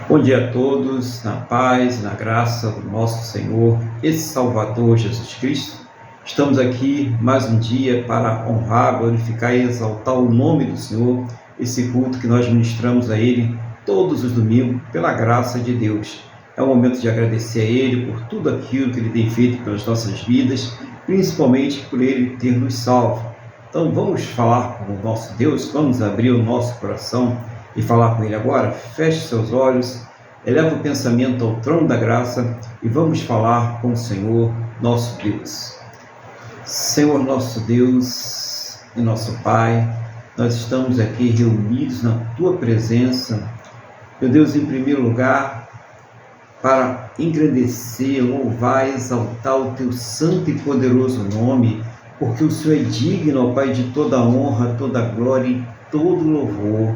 Bom dia a todos, na paz, na graça do nosso Senhor e Salvador Jesus Cristo. Estamos aqui mais um dia para honrar, glorificar e exaltar o nome do Senhor, esse culto que nós ministramos a Ele todos os domingos, pela graça de Deus. É o momento de agradecer a Ele por tudo aquilo que Ele tem feito pelas nossas vidas, principalmente por Ele ter nos salvo. Então vamos falar com o nosso Deus, vamos abrir o nosso coração e falar com Ele agora. Feche seus olhos, eleva o pensamento ao trono da graça e vamos falar com o Senhor nosso Deus. Senhor nosso Deus e nosso Pai, nós estamos aqui reunidos na Tua presença, meu Deus, em primeiro lugar, para engrandecer, louvar, exaltar o Teu santo e poderoso nome, porque o Senhor é digno, ó Pai, de toda honra, toda glória e todo louvor.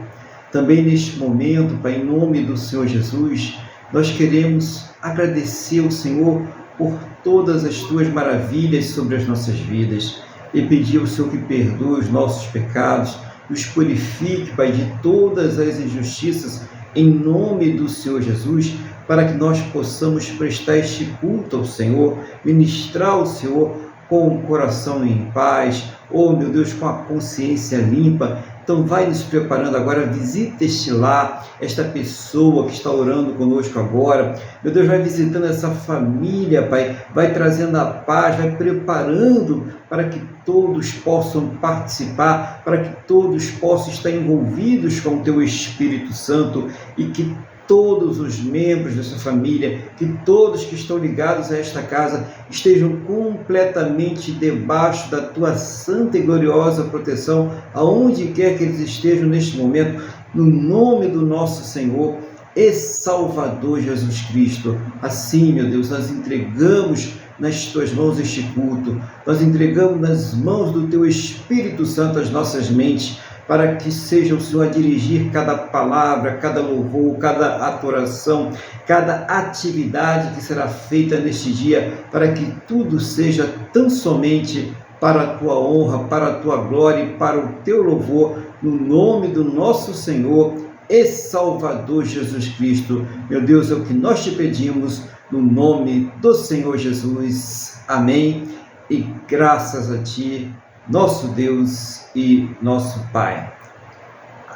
Também neste momento, Pai, em nome do Senhor Jesus, nós queremos agradecer ao Senhor por todas as Tuas maravilhas sobre as nossas vidas e pedir ao Senhor que perdoe os nossos pecados, nos purifique, Pai, de todas as injustiças, em nome do Senhor Jesus, para que nós possamos prestar este culto ao Senhor, ministrar ao Senhor com o coração em paz, oh meu Deus, com a consciência limpa. Então vai nos preparando agora, visita este lar, esta pessoa que está orando conosco agora, meu Deus, vai visitando essa família, Pai, vai trazendo a paz, vai preparando para que todos possam participar, para que todos possam estar envolvidos com o Teu Espírito Santo e que todos os membros dessa família, que todos que estão ligados a esta casa estejam completamente debaixo da Tua santa e gloriosa proteção, aonde quer que eles estejam neste momento, no nome do nosso Senhor e Salvador Jesus Cristo. Assim, meu Deus, nós entregamos nas Tuas mãos este culto, nós entregamos nas mãos do Teu Espírito Santo as nossas mentes, para que seja o Senhor a dirigir cada palavra, cada louvor, cada adoração, cada atividade que será feita neste dia, para que tudo seja tão somente para a Tua honra, para a Tua glória e para o Teu louvor, no nome do nosso Senhor e Salvador Jesus Cristo. Meu Deus, é o que nós Te pedimos, no nome do Senhor Jesus. Amém. E graças a Ti, nosso Deus e nosso Pai.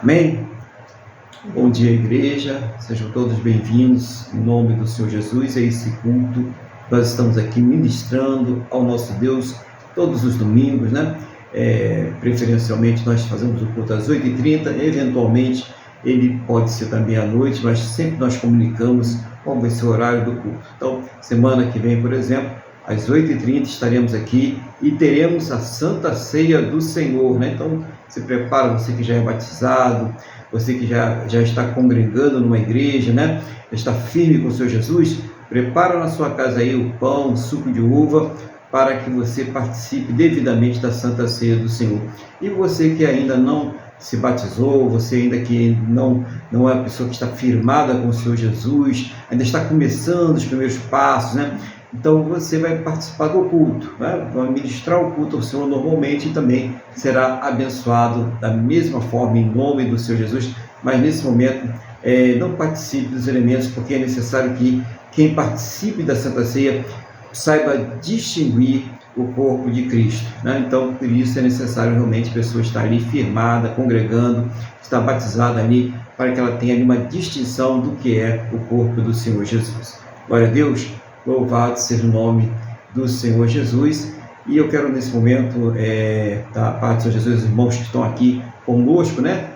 Amém? Bom dia, igreja, sejam todos bem-vindos em nome do Senhor Jesus a esse culto. Nós estamos aqui ministrando ao nosso Deus todos os domingos, né? Preferencialmente nós fazemos o culto às 8h30, eventualmente ele pode ser também à noite, mas sempre nós comunicamos qual vai ser o horário do culto. Então, semana que vem, por exemplo, às 8h30 estaremos aqui e teremos a Santa Ceia do Senhor, né? Então, se prepara, você que já é batizado, você que já está congregando numa igreja, né? Está firme com o Senhor Jesus, prepara na sua casa aí o pão, o suco de uva, para que você participe devidamente da Santa Ceia do Senhor. E você que ainda não se batizou, você ainda que não é a pessoa que está firmada com o Senhor Jesus, ainda está começando os primeiros passos, né? Então você vai participar do culto, né? Vai ministrar o culto ao Senhor normalmente e também será abençoado da mesma forma em nome do Senhor Jesus, mas nesse momento não participe dos elementos, porque é necessário que quem participe da Santa Ceia saiba distinguir o corpo de Cristo, né? Então por isso é necessário realmente a pessoa estar ali firmada, congregando, estar batizada ali, para que ela tenha ali uma distinção do que é o corpo do Senhor Jesus. Glória a Deus. Louvado seja o nome do Senhor Jesus. E eu quero nesse momento, da parte do Senhor Jesus, os irmãos que estão aqui conosco, né?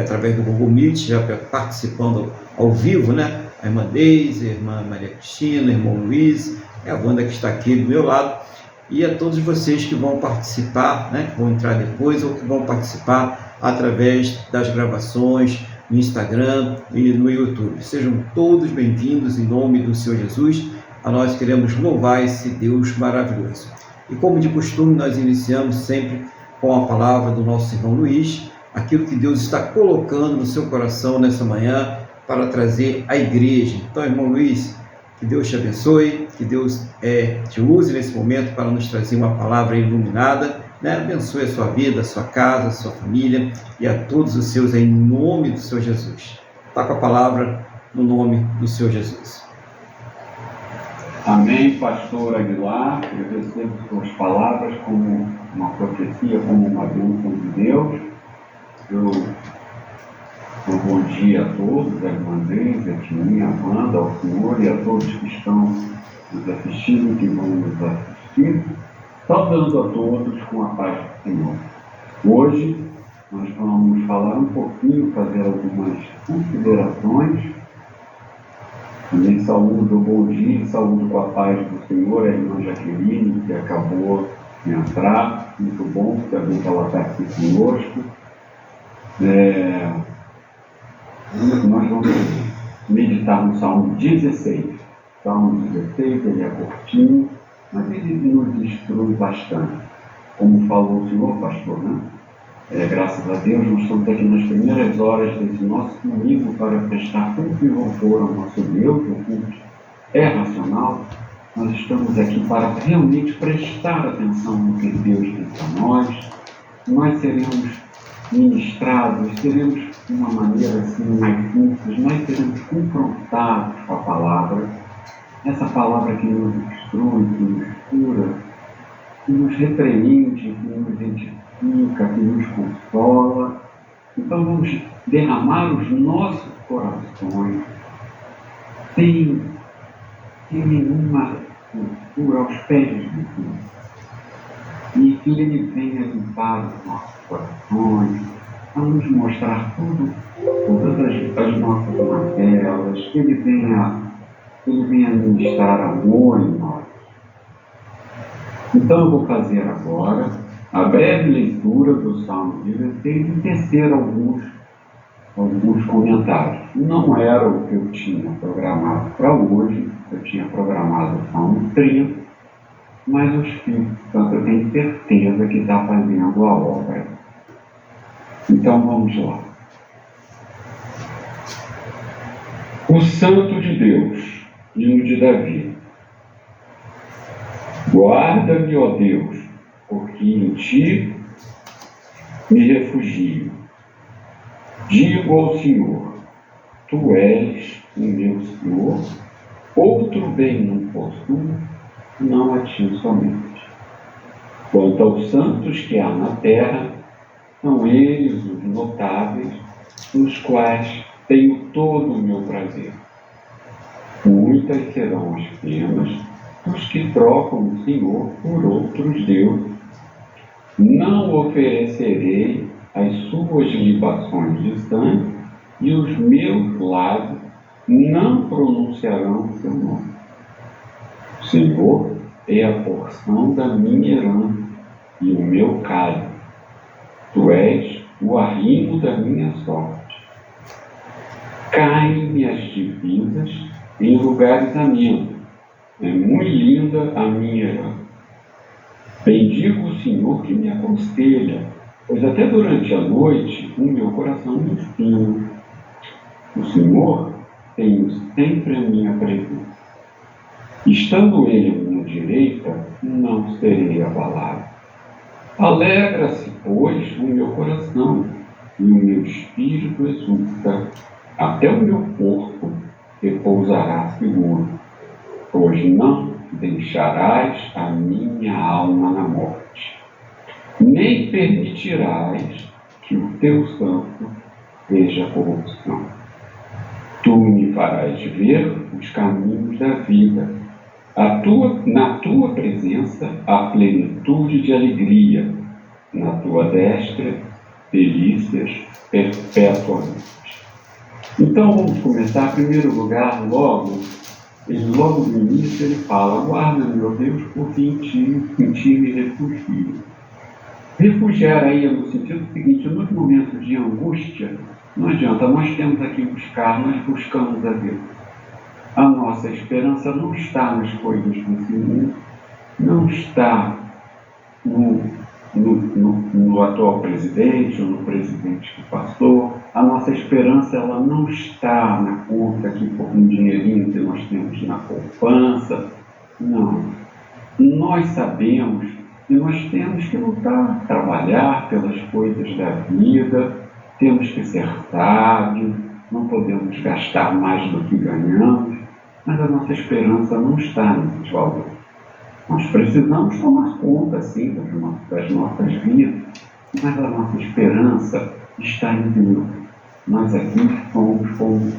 Através do Google Meet, já participando ao vivo, né? A irmã Deise, a irmã Maria Cristina, o irmão Luiz, a Wanda que está aqui do meu lado, e a todos vocês que vão participar, né? Que vão entrar depois ou que vão participar através das gravações no Instagram e no YouTube. Sejam todos bem-vindos em nome do Senhor Jesus. Nós queremos louvar esse Deus maravilhoso. E como de costume, nós iniciamos sempre com a palavra do nosso irmão Luiz, aquilo que Deus está colocando no seu coração nessa manhã para trazer à igreja. Então, irmão Luiz, que Deus te abençoe, que Deus te use nesse momento para nos trazer uma palavra iluminada né? Abençoe a sua vida, a sua casa, a sua família e a todos os seus em nome do Senhor Jesus. Está com a palavra no nome do Senhor Jesus. Amém, pastor Aguilar. Eu recebo suas palavras como uma profecia, como uma bênção de Deus. Eu dou bom dia a todos, a irmã Deise, a Tininha, a Wanda, ao Senhor e a todos que estão nos assistindo e que vão nos assistir. Saudando a todos com a paz do Senhor. Hoje nós vamos falar um pouquinho, fazer algumas considerações. Também saúdo, bom dia, saúdo com a paz do Senhor, a irmã Jaqueline, que acabou de entrar, muito bom, que bom que ela está aqui conosco. Nós vamos meditar no Salmo 16. Salmo 16, ele é curtinho, mas ele nos instrui bastante. Como falou o senhor, pastor, né? Graças a Deus, nós estamos aqui nas primeiras horas desse nosso domingo para prestar culto e louvor ao nosso Deus. O culto é racional. Nós estamos aqui para realmente prestar atenção no que Deus tem para nós. Nós seremos ministrados, seremos de uma maneira assim mais simples, nós seremos confrontados com a palavra. Essa palavra que nos instrui, que nos cura, que nos repreende, que nos edifica, que nos consola. Então vamos derramar os nossos corações sem nenhuma cultura aos pés de Jesus. E que Ele venha limpar os nossos corações, a nos mostrar todas as nossas mazelas, que Ele venha ministrar amor em nós. Então eu vou fazer agora a breve leitura do Salmo 16 e tecer alguns comentários. Não era o que eu tinha programado para hoje, eu tinha programado o Salmo 30, mas o Espírito Santo eu tenho certeza que está fazendo a obra. Então vamos lá. O Santo de Deus, hino de Davi. Guarda-me, ó Deus, porque em Ti me refugio. Digo ao Senhor, Tu és o meu Senhor, outro bem não possuo, não a Ti somente. Quanto aos santos que há na terra, são eles os notáveis, nos quais tenho todo o meu prazer. Muitas serão as penas dos que trocam o Senhor por outros deuses. Não oferecerei as suas libações de sangue, e os meus lábios não pronunciarão o seu nome. O Senhor é a porção da minha herança e o meu cálice. Tu és o arrimo da minha sorte. Caem-me as divisas em lugares amenos. É muito linda a minha herança. Bendigo o Senhor que me aconselha, pois até durante a noite o meu coração me inspira. O Senhor tem sempre a minha presença. Estando Ele à minha direita, não serei abalado. Alegra-se, pois, o meu coração, e o meu espírito exulta. Até o meu corpo repousará seguro, pois não deixarás a minha alma na morte, nem permitirás que o teu santo veja corrupção. Tu me farás ver os caminhos da vida. Na tua presença há plenitude de alegria, na tua destra delícias perpetuamente. Então vamos começar. Em primeiro lugar, logo no início ele fala: guarda-me, meu Deus, porque em ti me refugio. Refugiar aí é no sentido seguinte: nos momentos de angústia, não adianta, nós temos aqui nós buscamos a Deus. A nossa esperança não está nas coisas desse mundo, não está no atual presidente ou no presidente que passou. A nossa esperança ela não está na conta aqui por um dinheirinho que nós temos na poupança. Não. Nós sabemos E nós temos que lutar, trabalhar pelas coisas da vida, temos que ser sábios, não podemos gastar mais do que ganhamos, mas a nossa esperança não está nesses valores. Nós precisamos tomar conta, sim, das nossas vidas, mas a nossa esperança está em Deus. Nós aqui somos como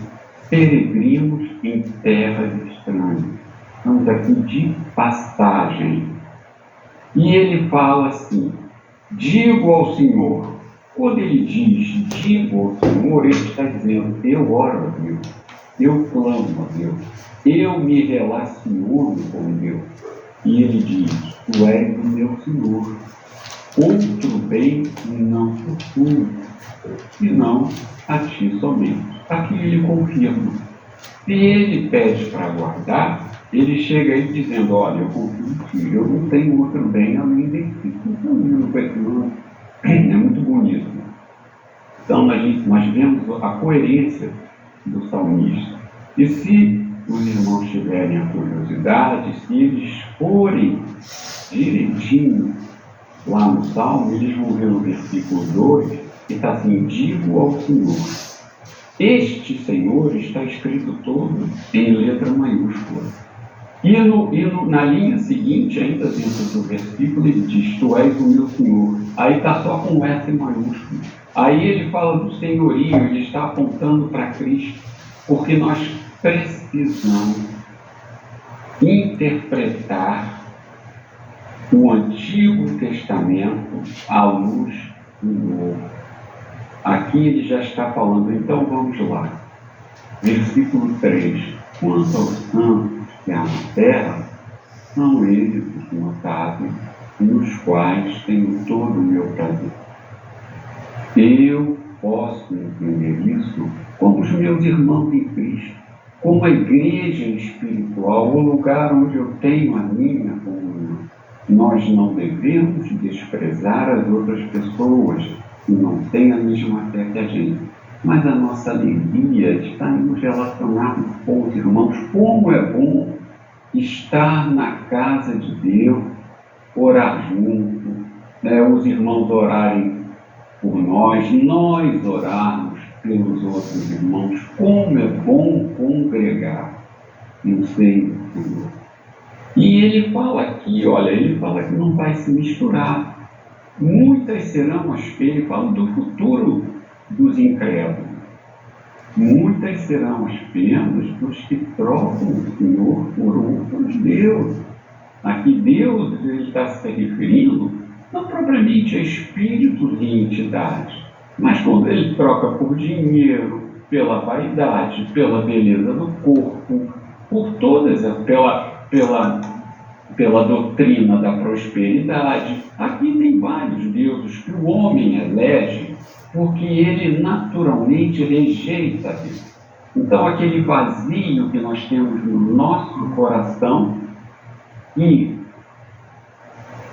peregrinos em terras estranhas. Estamos aqui de passagem. E ele fala assim, digo ao Senhor. Quando ele diz, digo ao Senhor, ele está dizendo, eu oro a Deus, eu clamo a Deus, eu me relaciono com Deus. E ele diz, tu és o meu Senhor, outro bem não procuro, senão a ti somente. Aqui ele confirma. Se ele pede para guardar, ele chega aí dizendo, olha, eu confio em ti, eu não tenho outro bem além de ti. Então, é muito bonito. Então, nós vemos a coerência do salmista. E se os irmãos tiverem a curiosidade, se eles forem direitinho lá no Salmo, eles vão ver no versículo 2, que está assim, digo ao Senhor. Este Senhor está escrito todo em letra maiúscula. E na linha seguinte, ainda dentro do versículo, ele diz, tu és o meu Senhor. Aí está só com S maiúsculo. Aí ele fala do senhorio, ele está apontando para Cristo, porque nós precisamos interpretar o Antigo Testamento à luz do Novo. Aqui ele já está falando, então vamos lá. Versículo 3. Quanto aos santos que há na terra, são eles os notáveis, nos quais tenho todo o meu prazer. Eu posso entender isso como os meus irmãos em Cristo, como a igreja espiritual, o lugar onde eu tenho a minha comunhão. Nós não devemos desprezar as outras pessoas que não têm a mesma fé que a gente. Mas a nossa alegria está em nos relacionarmos com os irmãos. Como é bom estar na casa de Deus, orar junto, os irmãos orarem por nós orarmos pelos outros irmãos. Como é bom congregar no seio do Senhor. E ele fala aqui, olha, ele fala que não vai se misturar. Muitas serão as penas, ele fala do futuro dos incrédulos. Muitas serão as penas dos que trocam o Senhor por outros deuses. Aqui Deus ele está se referindo não propriamente a espíritos e entidades, mas quando ele troca por dinheiro, pela vaidade, pela beleza do corpo, por todas, pela doutrina da prosperidade. Aqui tem vários deuses que o homem elege porque ele naturalmente rejeita Deus. Então aquele vazio que nós temos no nosso coração e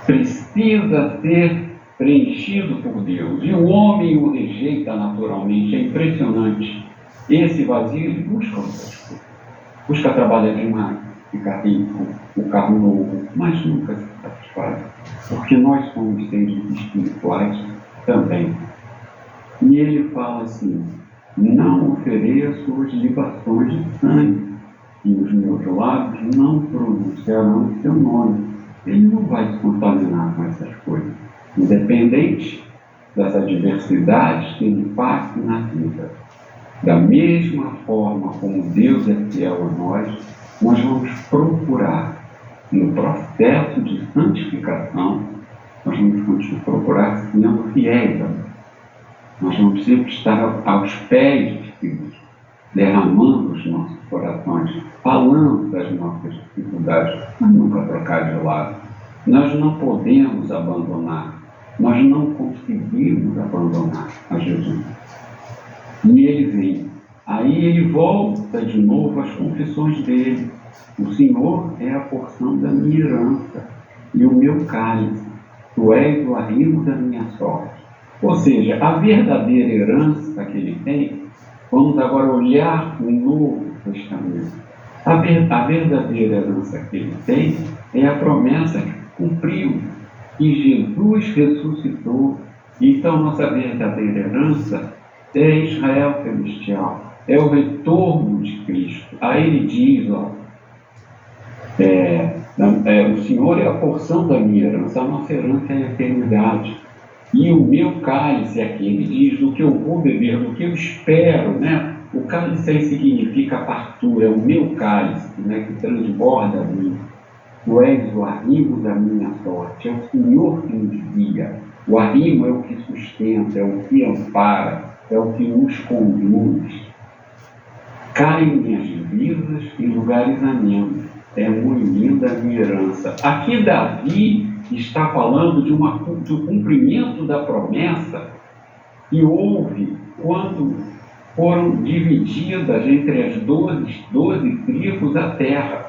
precisa ser preenchido por Deus, e o homem o rejeita naturalmente, é impressionante. Esse vazio ele busca outras coisas, busca trabalhar demais, ficar rico, o carro novo, mas nunca se satisfaz, porque nós somos seres espirituais também. E ele fala assim, não ofereço as libações de sangue, e os meus lábios não pronunciarão o seu nome. Ele não vai se contaminar com essas coisas, independente das adversidades que ele passe na vida. Da mesma forma como Deus é fiel a nós vamos procurar, no processo de santificação, nós vamos procurar sendo fiéis a Deus. Nós vamos sempre estar aos pés de Cristo, derramando os nossos corações, falando das nossas dificuldades, mas nunca trocar de lado. Nós não podemos abandonar, nós não conseguimos abandonar a Jesus. E ele vem. Aí ele volta de novo às confissões dele. O Senhor é a porção da minha herança e o meu cálice. Tu és o arrimo da minha sorte. Ou seja, a verdadeira herança que ele tem, vamos agora olhar o Novo Testamento. A verdadeira herança que ele tem é a promessa que cumpriu. e Jesus ressuscitou. Então, nossa verdadeira herança é Israel celestial, é o retorno de Cristo. Aí ele diz, o Senhor é a porção da minha herança, a nossa herança é a eternidade. E o meu cálice, aqui ele diz, do que eu vou beber, do que eu espero, né? O cálice aí significa a fartura, é o meu cálice, né, que transborda a mim. Tu és o arrimo da minha sorte, é o Senhor que nos guia. O arrimo é o que sustenta, é o que ampara, é o que nos conduz. Caem minhas divisas em lugares amenos, é muito linda a minha herança. Aqui Davi está falando do cumprimento da promessa que houve quando foram divididas entre as 12 tribos a terra.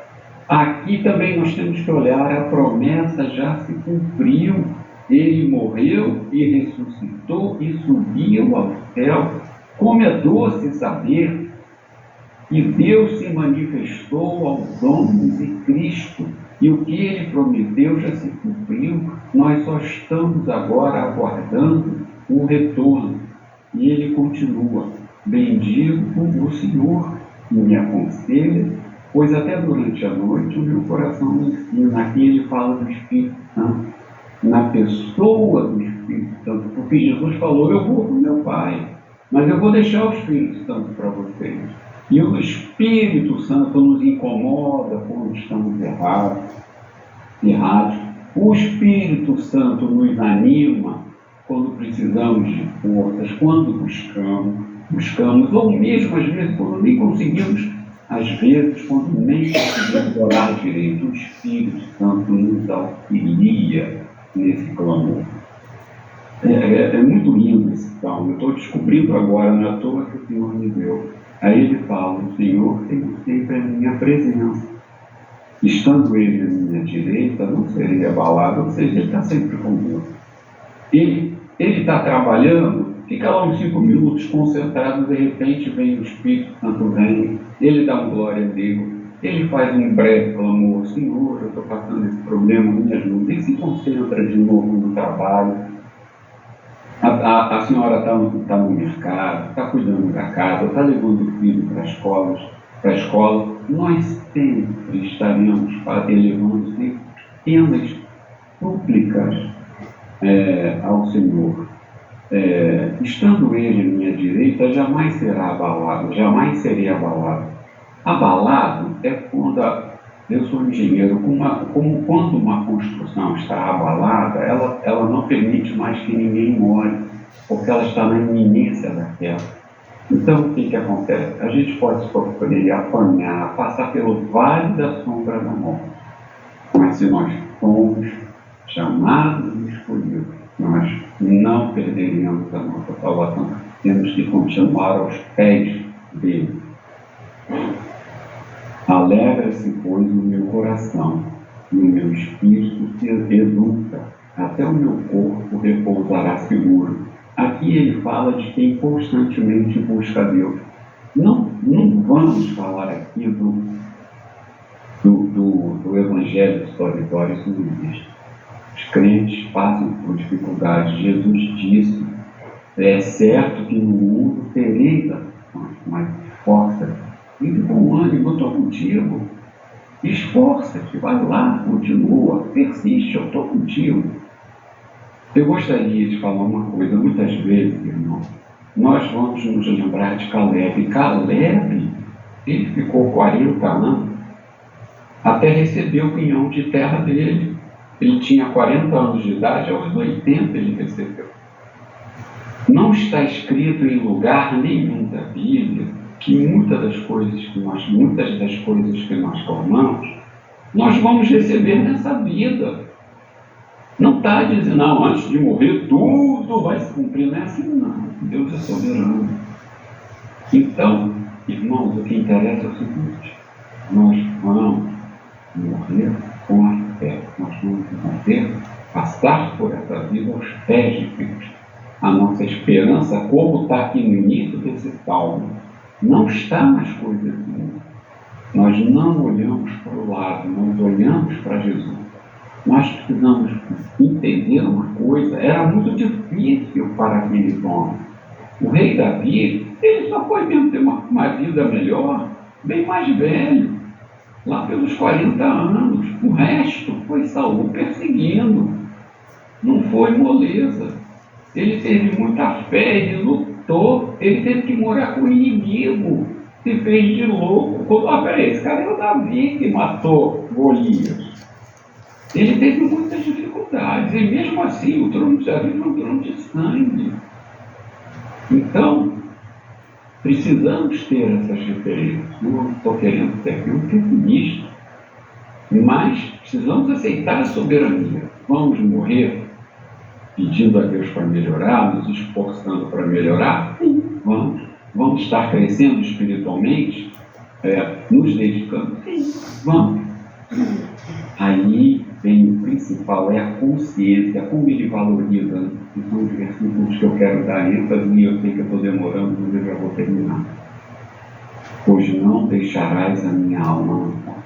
Aqui também nós temos que olhar, a promessa já se cumpriu. Ele morreu e ressuscitou e subiu ao céu. Como é doce saber que Deus se manifestou aos homens em Cristo, e o que ele prometeu já se cumpriu. Nós só estamos agora aguardando o retorno. E ele continua: bendigo o Senhor que me aconselha, pois até durante a noite o meu coração me ensina. Aqui ele fala do Espírito Santo, na pessoa do Espírito Santo, porque Jesus falou: eu vou para o meu Pai, mas eu vou deixar o Espírito Santo para vocês. E o Espírito Santo nos incomoda quando estamos errados. O Espírito Santo nos anima quando precisamos de forças, quando buscamos, ou mesmo às vezes quando nem conseguimos, às vezes quando nem conseguimos orar direito, o Espírito Santo nos auxilia nesse clamor. É muito lindo esse salmo, eu estou descobrindo agora, não é à toa que o Senhor me deu. Aí ele fala: o Senhor tem sempre a minha presença. Estando ele à minha direita, não serei abalado, ou seja, ele está sempre comigo. Ele está trabalhando, fica lá uns 5 minutos concentrado, de repente vem o Espírito Santo, vem, ele dá uma glória a Deus, ele faz um breve clamor: Senhor, eu estou passando esse problema, me ajuda, e se concentra de novo no trabalho. A senhora está no mercado, está cuidando da casa, está levando o filho para a escola. Nós sempre estaremos elevando pequenas súplicas ao Senhor. Estando ele à minha direita, jamais será abalado, jamais serei abalado. Abalado é quando eu sou engenheiro, como quando uma construção está abalada, ela não permite mais que ninguém more, porque ela está na iminência da queda. Então, o que acontece? A gente pode sofrer, apanhar, passar pelo vale da sombra da morte. Mas se nós fomos chamados e escolhidos, nós não perderemos a nossa salvação. Temos que continuar aos pés dele. Alegra-se, pois, o meu coração, e o meu espírito se exulta, até o meu corpo repousará seguro. Aqui ele fala de quem constantemente busca Deus. Não vamos falar aqui do Evangelho de sua vitória, isso não existe. Os crentes passam por dificuldades. Jesus disse: é certo que no mundo tereis aflições, mas esforça-te. E de bom ânimo, eu estou contigo. Esforça-te, vai lá, continua, persiste, eu estou contigo. Eu gostaria de falar uma coisa. Muitas vezes, irmão, nós vamos nos lembrar de Caleb. Caleb, ele ficou 40 anos até receber o pinhão de terra dele. Ele tinha 40 anos de idade, aos 80 ele recebeu. Não está escrito em lugar nenhum da Bíblia que muitas das coisas que nós formamos, nós vamos receber nessa vida. Não está dizendo: não, antes de morrer tudo vai se cumprir. Não é assim, não. Deus é soberano. Então, irmãos, o que interessa é o seguinte: nós vamos morrer com a fé. Nós vamos morrer, passar por essa vida aos pés de Cristo. A nossa esperança, como está aqui no início desse salmo, não está nas coisas do mundo. Nós não olhamos para o lado, nós olhamos para Jesus. Nós precisamos entender uma coisa: era muito difícil para aqueles homens. O rei Davi, ele só foi mesmo ter uma vida melhor, bem mais velho, lá pelos 40 anos. O resto foi Saul perseguindo, não foi moleza. Ele teve muita fé, ele lutou, ele teve que morar com o inimigo, se fez de louco. Peraí, esse cara é o Davi que matou Golias. Ele teve muitas dificuldades, e mesmo assim o trono de Davi foi um trono de sangue. Então, precisamos ter essas referências. Não estou querendo ser aqui um pessimista, mas precisamos aceitar a soberania. Vamos morrer pedindo a Deus para melhorar, nos esforçando para melhorar? Sim, vamos. Vamos estar crescendo espiritualmente, nos dedicando? Sim, vamos. Aí vem o principal, é a consciência, como ele valoriza. Que são os versículos que eu quero dar ênfase, e eu sei que eu estou demorando, mas eu já vou terminar. Pois não deixarás a minha alma na morte,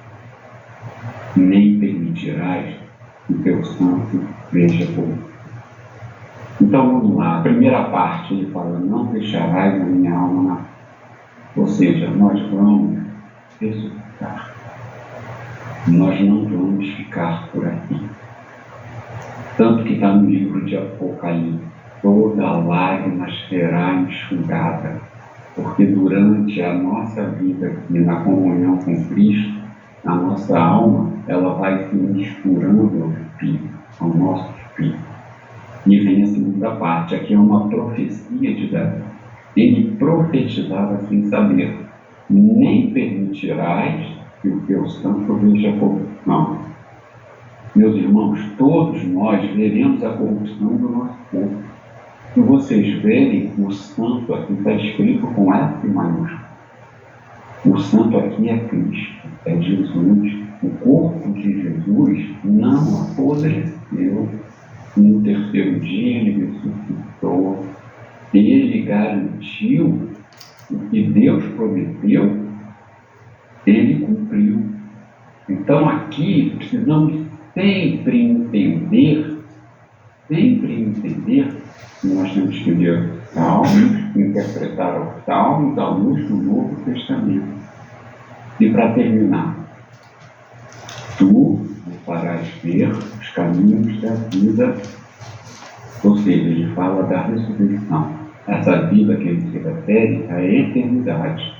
nem permitirás que o teu santo veja corrupção. Então vamos lá, a primeira parte ele fala: não deixarás a minha alma na morte. Ou seja, nós vamos ressuscitar. Nós não vamos ficar por aqui. Tanto que está no livro de Apocalipse: toda lágrima será enxugada, porque durante a nossa vida aqui, na comunhão com Cristo, a nossa alma, ela vai se misturando ao Espírito, ao nosso Espírito. E vem a segunda parte, aqui é uma profecia de Davi. Ele profetizava sem saber: nem permitirás que o teu santo veja a corrupção. Meus irmãos, todos nós veremos a corrupção do nosso corpo. Se vocês verem, o santo aqui está escrito com F maiúsculo. O santo aqui é Cristo, é Jesus. O corpo de Jesus não apodreceu. No terceiro dia ele ressuscitou. Ele garantiu o que Deus prometeu, ele cumpriu. Então aqui precisamos sempre entender que nós temos que ler os Salmos, interpretar os Salmos à luz do Novo Testamento. E para terminar, tu me farás ver os caminhos da vida. Ou seja, ele fala da ressurreição. Essa vida que ele se refere à eternidade.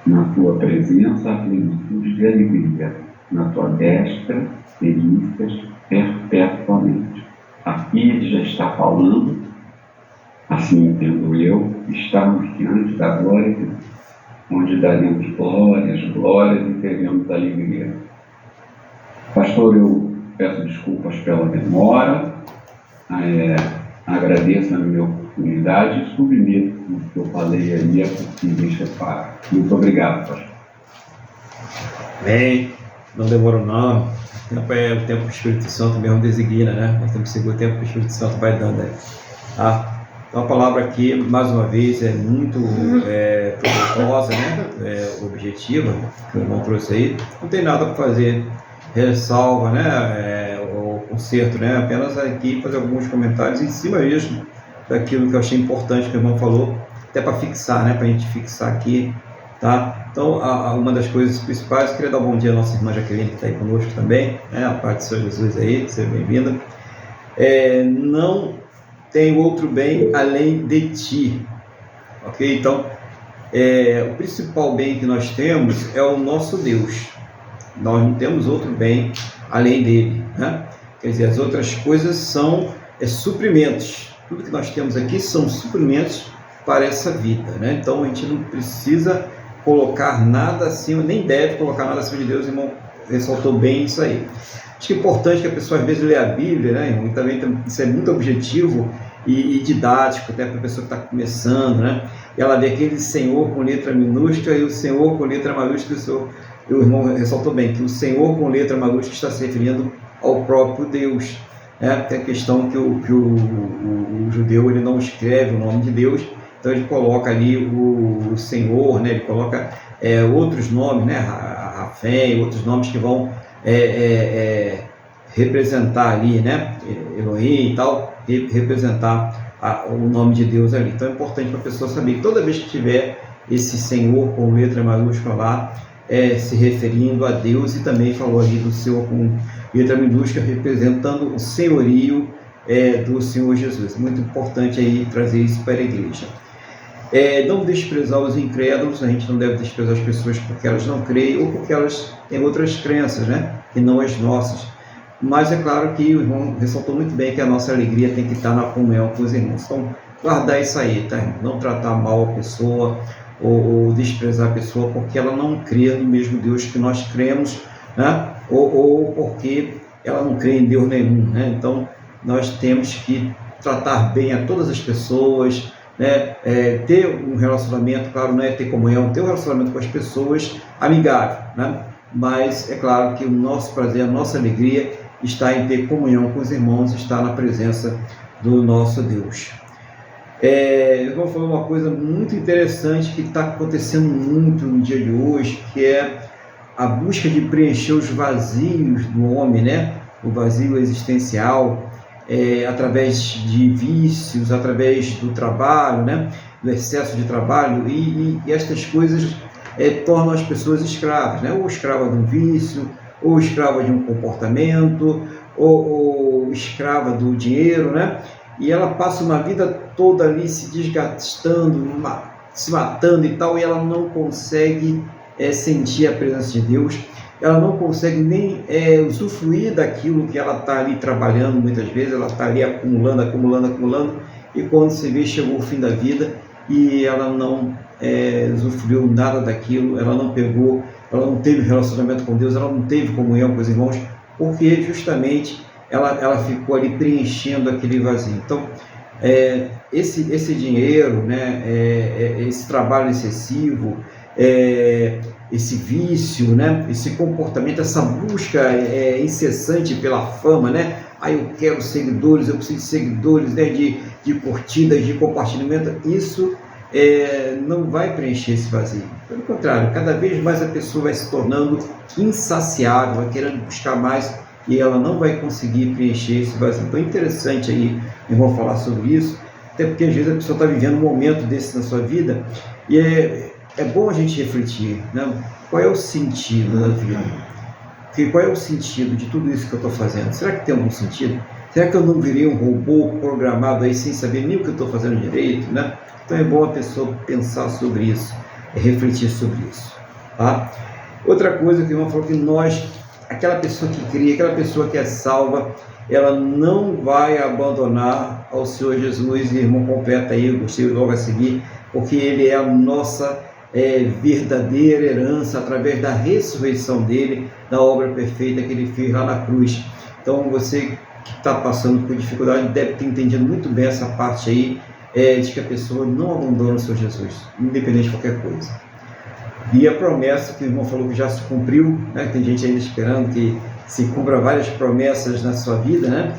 Na tua presença, a plenitude de alegria. Na tua destra, delícias perpetuamente. Aqui ele já está falando, assim entendo eu, estamos diante da glória de Deus, onde daremos glórias e teremos alegria. Pastor, eu peço desculpas pela demora, agradeço a minha oportunidade e submeto o que eu falei aí a possíveis reparos. Muito obrigado, pastor. Bem, não demorou não. O tempo que o Espírito Santo mesmo designa, né? Nós temos que seguir o tempo que o Espírito Santo vai dando aí. Tá? Então a palavra aqui, mais uma vez, é muito proveitosa, né? Objetiva, que o irmão trouxe aí. Não tem nada para fazer ressalva, né? O conserto, né? Apenas aqui fazer alguns comentários em cima mesmo daquilo que eu achei importante que o irmão falou, até para fixar, né? Para a gente fixar aqui, tá? Então, uma das coisas principais, queria dar um bom dia à nossa irmã Jaqueline, que está aí conosco também, né? A parte do Senhor Jesus aí, seja bem-vinda. Não tem outro bem além de ti, ok? Então, o principal bem que nós temos é o nosso Deus. Nós não temos outro bem além dele, né? Quer dizer, as outras coisas são suprimentos. Tudo que nós temos aqui são suprimentos para essa vida, né? Então, a gente não precisa colocar nada acima, nem deve colocar nada acima de Deus. O irmão ressaltou bem isso aí. Acho que é importante que a pessoa às vezes lê a Bíblia, né, irmão? E também isso é muito objetivo e didático, até para a pessoa que está começando, né? E ela vê aquele Senhor com letra minúscula e o Senhor com letra maiúscula. O irmão ressaltou bem que o Senhor com letra maiúscula está se referindo ao próprio Deus. Tem a questão que o judeu ele não escreve o nome de Deus. Então ele coloca ali o Senhor, né? Ele coloca outros nomes, né? Rafém, outros nomes que vão representar ali, né, Elohim e tal, representar o nome de Deus ali. Então é importante para a pessoa saber que toda vez que tiver esse Senhor com letra maiúscula lá, se referindo a Deus, e também falou ali do Senhor com letra minúscula, representando o senhorio do Senhor Jesus. Muito importante aí trazer isso para a igreja. Não desprezar os incrédulos. A gente não deve desprezar as pessoas porque elas não creem ou porque elas têm outras crenças, né, que não as nossas. Mas é claro que o irmão ressaltou muito bem que a nossa alegria tem que estar na comunhão com os irmãos. Então, guardar isso aí, tá, irmão? Não tratar mal a pessoa ou desprezar a pessoa porque ela não crê no mesmo Deus que nós cremos, né? Ou porque ela não crê em Deus nenhum, né? Então, nós temos que tratar bem a todas as pessoas, né? Ter um relacionamento, claro, não é ter comunhão, ter um relacionamento com as pessoas amigável, né? Mas é claro que o nosso prazer, a nossa alegria está em ter comunhão com os irmãos, está na presença do nosso Deus. Eu vou falar uma coisa muito interessante que está acontecendo muito no dia de hoje, que é a busca de preencher os vazios do homem, né? O vazio existencial, através de vícios, através do trabalho, né? Do excesso de trabalho, e estas coisas tornam as pessoas escravas, né? Ou escrava de um vício, ou escrava de um comportamento, ou escrava do dinheiro, né? E ela passa uma vida toda ali se desgastando, se matando e tal, e ela não consegue sentir a presença de Deus, ela não consegue nem usufruir daquilo que ela está ali trabalhando. Muitas vezes ela está ali acumulando, e quando se vê, chegou o fim da vida e ela não usufruiu nada daquilo, ela não pegou, ela não teve relacionamento com Deus, ela não teve comunhão com os irmãos, porque justamente ela ficou ali preenchendo aquele vazio. Então, esse dinheiro, né, esse trabalho excessivo, esse vício, né, esse comportamento, essa busca incessante pela fama, né? Eu quero seguidores, eu preciso de seguidores, né, de curtidas, de compartilhamento. Isso não vai preencher esse vazio. Pelo contrário, cada vez mais a pessoa vai se tornando insaciável, vai querendo buscar mais, e ela não vai conseguir preencher esse vazio. Então é interessante aí, eu vou falar sobre isso, até porque às vezes a pessoa está vivendo um momento desse na sua vida, e é bom a gente refletir, né? Qual é o sentido da vida? Qual é o sentido de tudo isso que eu estou fazendo? Será que tem algum sentido? Será que eu não virei um robô programado aí sem saber nem o que eu estou fazendo direito, né? Então é bom a pessoa pensar sobre isso, refletir sobre isso, tá? Outra coisa que o irmão falou, que aquela pessoa que cria, aquela pessoa que é salva, ela não vai abandonar ao Senhor Jesus. E irmão completa aí, eu gostei logo a seguir, porque Ele é a nossa verdadeira herança, através da ressurreição dele, da obra perfeita que Ele fez lá na cruz. Então você que está passando por dificuldade deve ter entendido muito bem essa parte aí, de que a pessoa não abandona o Senhor Jesus, independente de qualquer coisa. E a promessa que o irmão falou que já se cumpriu, né? Tem gente ainda esperando que se cumpra várias promessas na sua vida, né?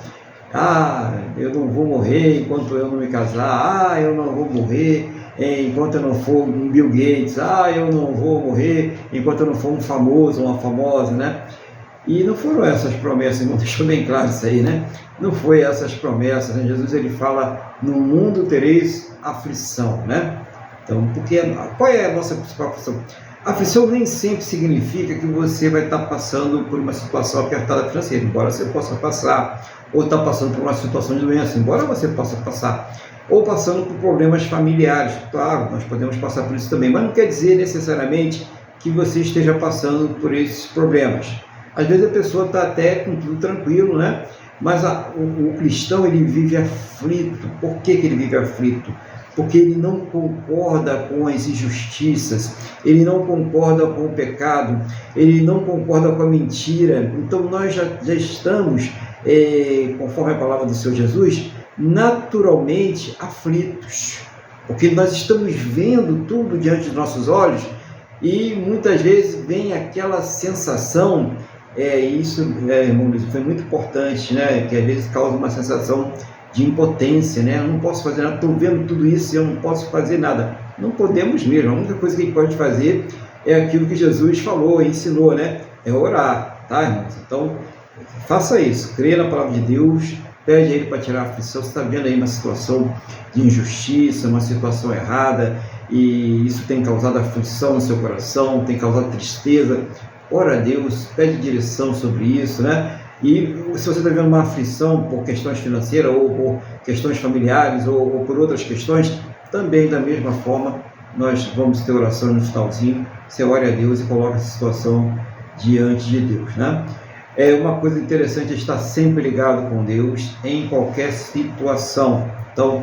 Eu não vou morrer enquanto eu não me casar. Eu não vou morrer enquanto eu não for um Bill Gates. Eu não vou morrer enquanto eu não for um famoso, uma famosa, né? E não foram essas promessas, irmão, deixou bem claro isso aí, né? Não foi essas promessas, né? Jesus, ele fala, no mundo tereis aflição, né? Então, qual é a nossa principal aflição? Aflição nem sempre significa que você vai estar passando por uma situação apertada financeira, embora você possa passar, ou estar passando por uma situação de doença, embora você possa passar, ou passando por problemas familiares. Claro, nós podemos passar por isso também, mas não quer dizer necessariamente que você esteja passando por esses problemas. Às vezes a pessoa está até com tudo tranquilo, né? Mas o cristão, ele vive aflito. Por que ele vive aflito? Porque ele não concorda com as injustiças, ele não concorda com o pecado, ele não concorda com a mentira. Então nós já estamos, conforme a palavra do Senhor Jesus, naturalmente aflitos, porque nós estamos vendo tudo diante dos nossos olhos, e muitas vezes vem aquela sensação, isso, irmão Luiz, foi muito importante, né? Que às vezes causa uma sensação de impotência, né? Eu não posso fazer nada, estou vendo tudo isso e eu não posso fazer nada. Não podemos mesmo. A única coisa que a gente pode fazer é aquilo que Jesus falou, ensinou, né? É orar, tá, irmãos? Então, faça isso, crê na palavra de Deus, pede a Ele para tirar a aflição. Você está vendo aí uma situação de injustiça, uma situação errada, e isso tem causado aflição no seu coração, tem causado tristeza. Ora a Deus, pede direção sobre isso, né? E se você está vendo uma aflição por questões financeiras, ou por questões familiares, ou por outras questões, também da mesma forma, nós vamos ter oração no finalzinho. Você ore a Deus e coloca essa situação diante de Deus, né? É uma coisa interessante estar sempre ligado com Deus em qualquer situação. Então,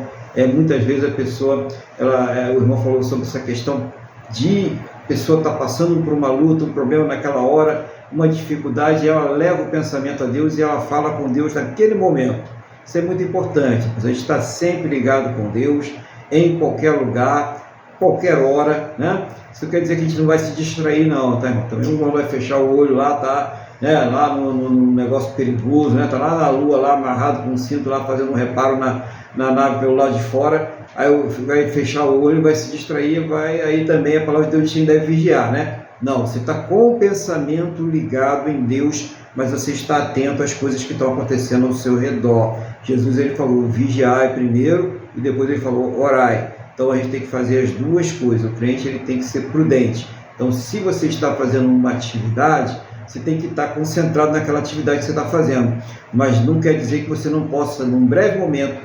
muitas vezes a pessoa, o irmão falou sobre essa questão de a pessoa estar passando por uma luta, um problema naquela hora, uma dificuldade, ela leva o pensamento a Deus e ela fala com Deus naquele momento. Isso é muito importante, a gente está sempre ligado com Deus, em qualquer lugar, qualquer hora, né? Isso quer dizer que a gente não vai se distrair não, tá, irmão? Também não vai fechar o olho lá, tá? Lá no negócio perigoso, né? Tá lá na lua, lá amarrado com um cinto, lá fazendo um reparo na nave pelo lado de fora, aí vai fechar o olho, vai se distrair, aí também a palavra de Deus te deve vigiar, né? Não, você está com o pensamento ligado em Deus, mas você está atento às coisas que estão acontecendo ao seu redor. Jesus, ele falou, vigiai primeiro, e depois ele falou, orai. Então a gente tem que fazer as duas coisas, o crente ele tem que ser prudente. Então se você está fazendo uma atividade, você tem que estar concentrado naquela atividade que você está fazendo, mas não quer dizer que você não possa, num breve momento,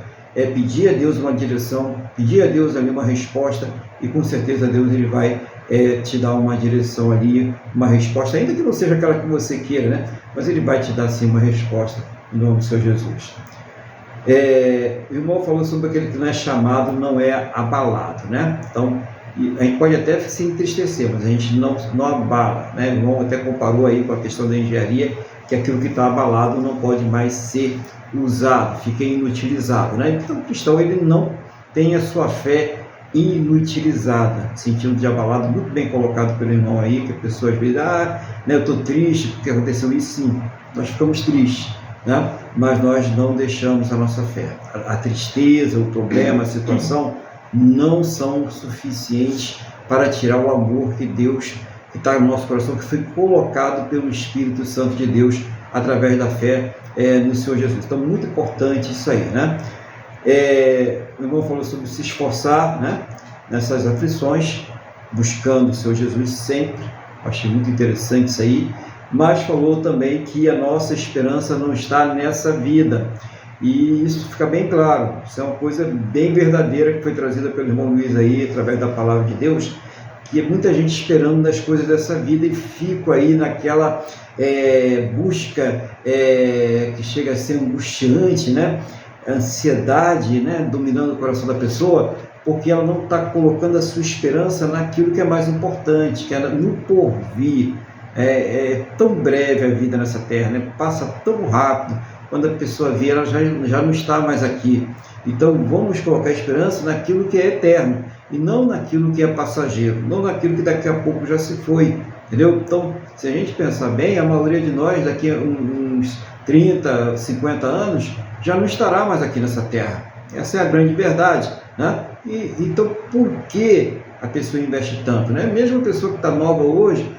pedir a Deus uma direção, pedir a Deus ali uma resposta, e com certeza Deus ele vai te dar uma direção ali, uma resposta, ainda que não seja aquela que você queira, né? Mas ele vai te dar sim uma resposta, em nome do Senhor Jesus. O irmão falou sobre aquele que não é chamado, não é abalado, né? Então, a gente pode até se entristecer, mas a gente não abala, né? O irmão até comparou aí com a questão da engenharia, que aquilo que está abalado não pode mais ser usado, fica inutilizado, né? Então o cristão ele não tem a sua fé inutilizada, sentido de abalado, muito bem colocado pelo irmão aí, que a pessoa às vezes, eu estou triste porque aconteceu isso. Sim, nós ficamos tristes, né? Mas nós não deixamos a nossa fé. A tristeza, o problema, a situação não são suficientes para tirar o amor que Deus, que está no nosso coração, que foi colocado pelo Espírito Santo de Deus através da fé no Senhor Jesus. Então, muito importante isso aí, né? O irmão falou sobre se esforçar, né, nessas aflições, buscando o Senhor Jesus sempre. Achei muito interessante isso aí. Mas falou também que a nossa esperança não está nessa vida. E isso fica bem claro. Isso é uma coisa bem verdadeira que foi trazida pelo irmão Luiz aí, através da palavra de Deus, que é muita gente esperando das coisas dessa vida e fico aí naquela busca que chega a ser angustiante, né? Ansiedade, né? Dominando o coração da pessoa, porque ela não está colocando a sua esperança naquilo que é mais importante, que é no porvir. É tão breve a vida nessa terra, né? Passa tão rápido. Quando a pessoa vê, ela já não está mais aqui. Então vamos colocar a esperança naquilo que é eterno e não naquilo que é passageiro, não naquilo que daqui a pouco já se foi, entendeu? Então, se a gente pensar bem, a maioria de nós daqui a uns 30, 50 anos já não estará mais aqui nessa terra. Essa é a grande verdade, né? Então, por que a pessoa investe tanto, né? Mesmo a pessoa que está nova hoje,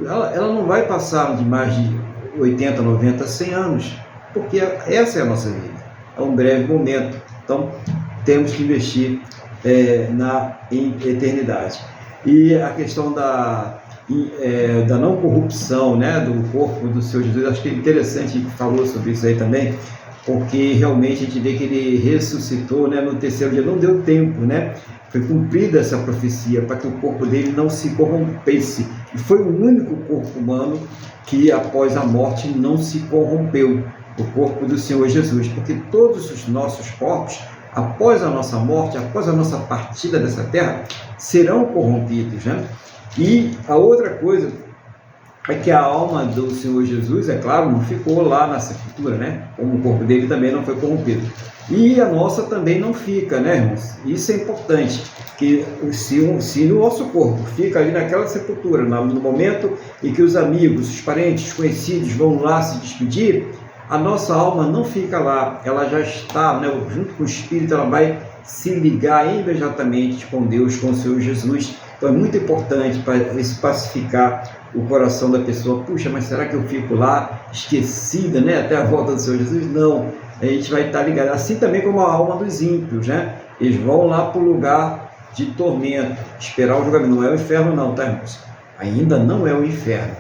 ela não vai passar de mais de 80, 90, 100 anos, porque essa é a nossa vida, é um breve momento. Então, temos que investir na eternidade. E a questão da não corrupção, né, do corpo do Senhor Jesus, acho que é interessante que falou sobre isso aí também, porque realmente a gente vê que ele ressuscitou, né, no terceiro dia, não deu tempo, né? Foi cumprida essa profecia para que o corpo dele não se corrompesse. E foi o único corpo humano que após a morte não se corrompeu, o corpo do Senhor Jesus, porque todos os nossos corpos, após a nossa morte, após a nossa partida dessa terra, serão corrompidos, né? E a outra coisa é que a alma do Senhor Jesus, é claro, não ficou lá na sepultura, né? Como o corpo dele também não foi corrompido. E a nossa também não fica, né, irmãos? Isso é importante, que se o nosso corpo fica ali naquela sepultura, no momento em que os amigos, os parentes, os conhecidos vão lá se despedir, a nossa alma não fica lá, ela já está, né, junto com o Espírito, ela vai se ligar imediatamente com Deus, com o Senhor Jesus. Então é muito importante para isso pacificar o coração da pessoa. Puxa, mas será que eu fico lá esquecida, né, até a volta do Senhor Jesus? Não, a gente vai estar ligado. Assim também como a alma dos ímpios, né? Eles vão lá para o lugar de tormento, esperar o julgamento. Não é o inferno não, tá, irmãos? Ainda não é o inferno,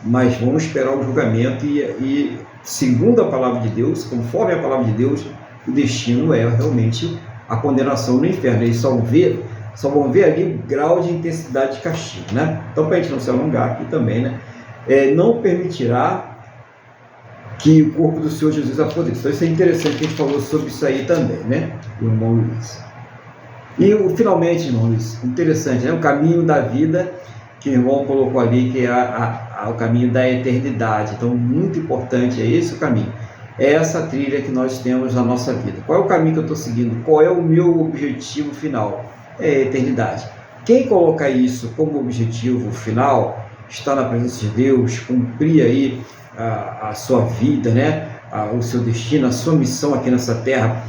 mas vão esperar o julgamento e segundo a palavra de Deus, conforme a palavra de Deus, o destino é realmente a condenação no inferno. Eles só vão ver ali o grau de intensidade de castigo, né? Então, para a gente não se alongar aqui também, né? Não permitirá que o corpo do Senhor Jesus apodreça. Então, isso é interessante que a gente falou sobre isso aí também, né? O irmão Luiz. E finalmente, irmão Luiz, interessante, né? O caminho da vida que o irmão colocou ali, que é o caminho da eternidade. Então, muito importante, é esse o caminho. É essa trilha que nós temos na nossa vida. Qual é o caminho que eu estou seguindo? Qual é o meu objetivo final? É a eternidade. Quem coloca isso como objetivo final está na presença de Deus, cumprir aí a sua vida, né? O seu destino, a sua missão aqui nessa terra,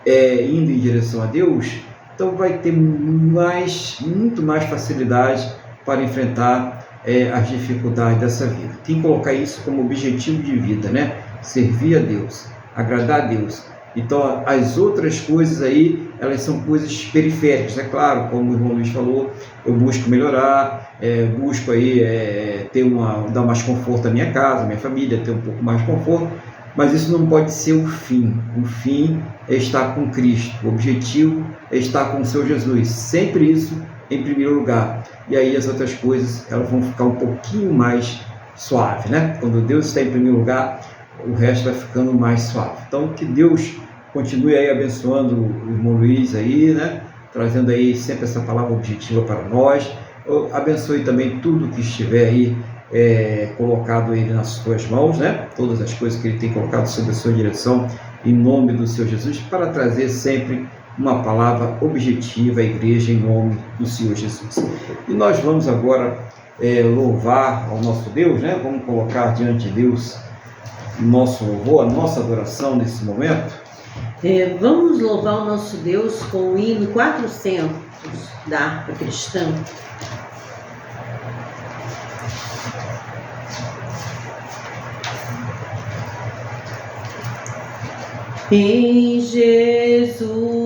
indo em direção a Deus. Então vai ter muito mais facilidade para enfrentar as dificuldades dessa vida. Quem colocar isso como objetivo de vida, né? Servir a Deus, agradar a Deus. Então, as outras coisas aí, elas são coisas periféricas, é claro, como o irmão Luiz falou, eu busco melhorar, busco aí dar mais conforto à minha casa, à minha família, ter um pouco mais de conforto, mas isso não pode ser o fim. O fim é estar com Cristo, o objetivo é estar com o Senhor Jesus, sempre isso em primeiro lugar. E aí as outras coisas, elas vão ficar um pouquinho mais suave, né? Quando Deus está em primeiro lugar, o resto vai ficando mais suave. Então, que Deus continue aí abençoando o irmão Luiz aí, né? Trazendo aí sempre essa palavra objetiva para nós. Eu abençoe também tudo que estiver aí colocado ele nas suas mãos, né? Todas as coisas que ele tem colocado sob a sua direção, em nome do Senhor Jesus, para trazer sempre uma palavra objetiva à igreja em nome do Senhor Jesus. E nós vamos agora louvar ao nosso Deus, né? Vamos colocar diante de Deus nosso louvor, a nossa adoração nesse momento. Vamos louvar o nosso Deus com o hino 400 da harpa cristã. Em Jesus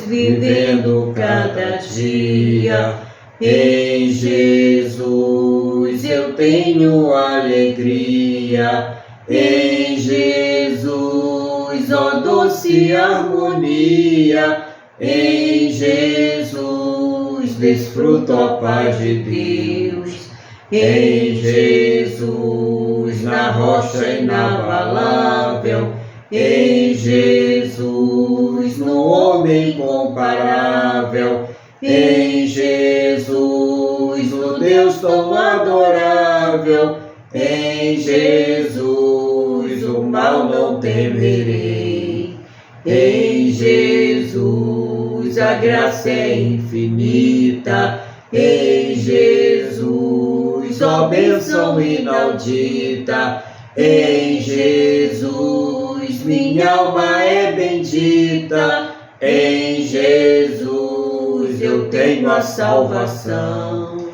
vivendo cada dia, em Jesus eu tenho alegria, em Jesus, ó doce harmonia, em Jesus desfruto a paz de Deus, em Jesus na rocha inabalável, em Jesus no homem incomparável, em Jesus o Deus tão adorável, em Jesus o mal não temerei, em Jesus a graça é infinita, em Jesus ó bênção inaudita, em Jesus minha alma é bendita, em Jesus eu tenho a salvação,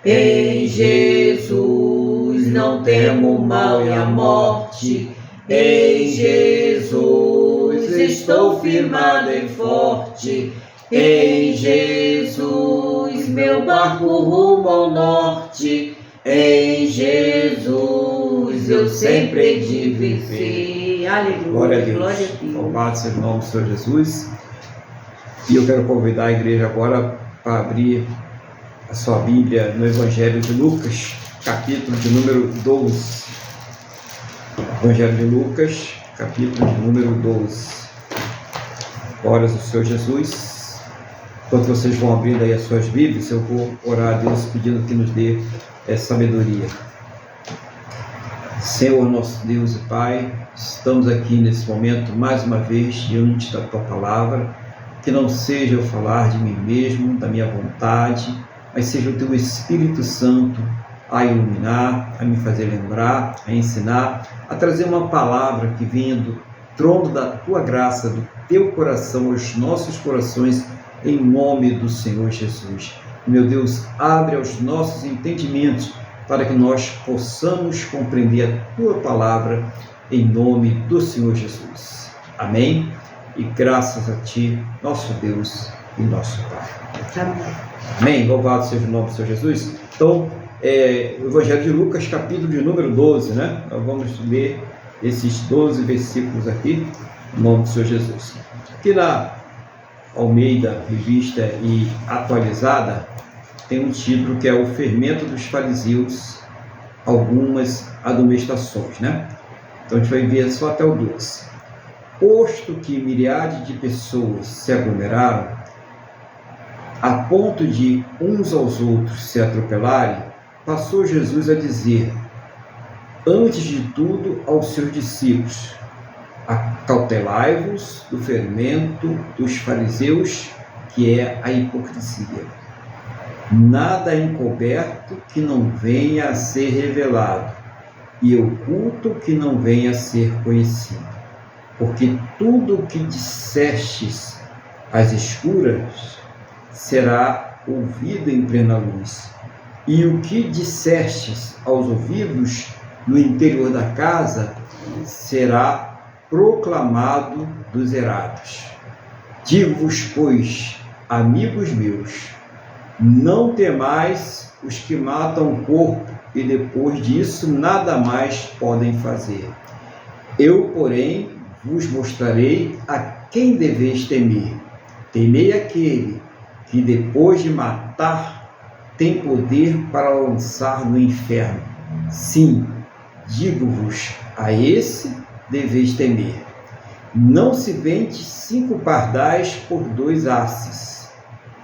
em Jesus não temo o mal e a morte, em Jesus estou firmado e forte, em Jesus meu barco rumo ao norte, em Jesus eu sempre hei de viver. Aleluia. Glória a Deus. Louvado seja o nome do Senhor Jesus. E eu quero convidar a igreja agora para abrir a sua Bíblia no Evangelho de Lucas, capítulo de número 12. Evangelho de Lucas, capítulo de número 12. Glórias ao Senhor Jesus. Enquanto vocês vão abrindo aí as suas Bíblias, eu vou orar a Deus pedindo que nos dê sabedoria. Senhor, nosso Deus e Pai, estamos aqui nesse momento mais uma vez diante da Tua Palavra, que não seja eu falar de mim mesmo, da minha vontade, mas seja o Teu Espírito Santo a iluminar, a me fazer lembrar, a ensinar, a trazer uma palavra que venha do trono da Tua graça, do Teu coração aos nossos corações, em nome do Senhor Jesus. Meu Deus, abre os nossos entendimentos para que nós possamos compreender a Tua palavra em nome do Senhor Jesus. Amém? E graças a Ti, nosso Deus e nosso Pai. Amém. Amém? Louvado seja o nome do Senhor Jesus. Então, o Evangelho de Lucas, capítulo de número 12, né? Nós vamos ler esses 12 versículos aqui, em nome do Senhor Jesus. Aqui na Almeida, revista e atualizada, tem um título que é o fermento dos fariseus, algumas admoestações, né? Então a gente vai ver só até o 12. Posto que miríade de pessoas se aglomeraram, a ponto de uns aos outros se atropelarem, passou Jesus a dizer, antes de tudo, aos seus discípulos, acautelai-vos do fermento dos fariseus, que é a hipocrisia. Nada é encoberto que não venha a ser revelado, e oculto que não venha a ser conhecido. Porque tudo o que dissestes às escuras será ouvido em plena luz, e o que dissestes aos ouvidos no interior da casa será proclamado dos erados. Digo-vos, pois, amigos meus, não temais os que matam o corpo e depois disso nada mais podem fazer. Eu, porém, vos mostrarei a quem deveis temer. Temei aquele que depois de matar tem poder para lançar no inferno. Sim, digo-vos, a esse deveis temer. Não se vende 5 pardais por 2 asses.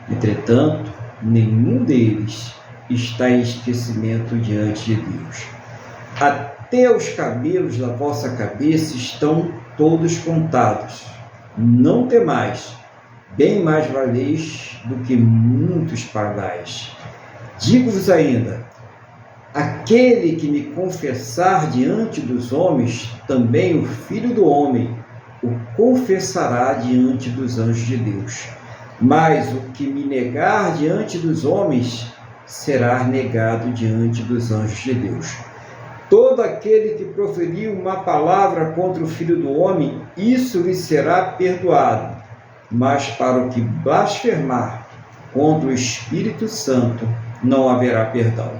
Entretanto, nenhum deles está em esquecimento diante de Deus. Até os cabelos da vossa cabeça estão todos contados. Não temais, bem mais valeis do que muitos pardais. Digo-vos ainda, aquele que me confessar diante dos homens, também o Filho do Homem o confessará diante dos anjos de Deus. Mas o que me negar diante dos homens, será negado diante dos anjos de Deus. Todo aquele que proferir uma palavra contra o Filho do Homem, isso lhe será perdoado. Mas para o que blasfemar contra o Espírito Santo, não haverá perdão.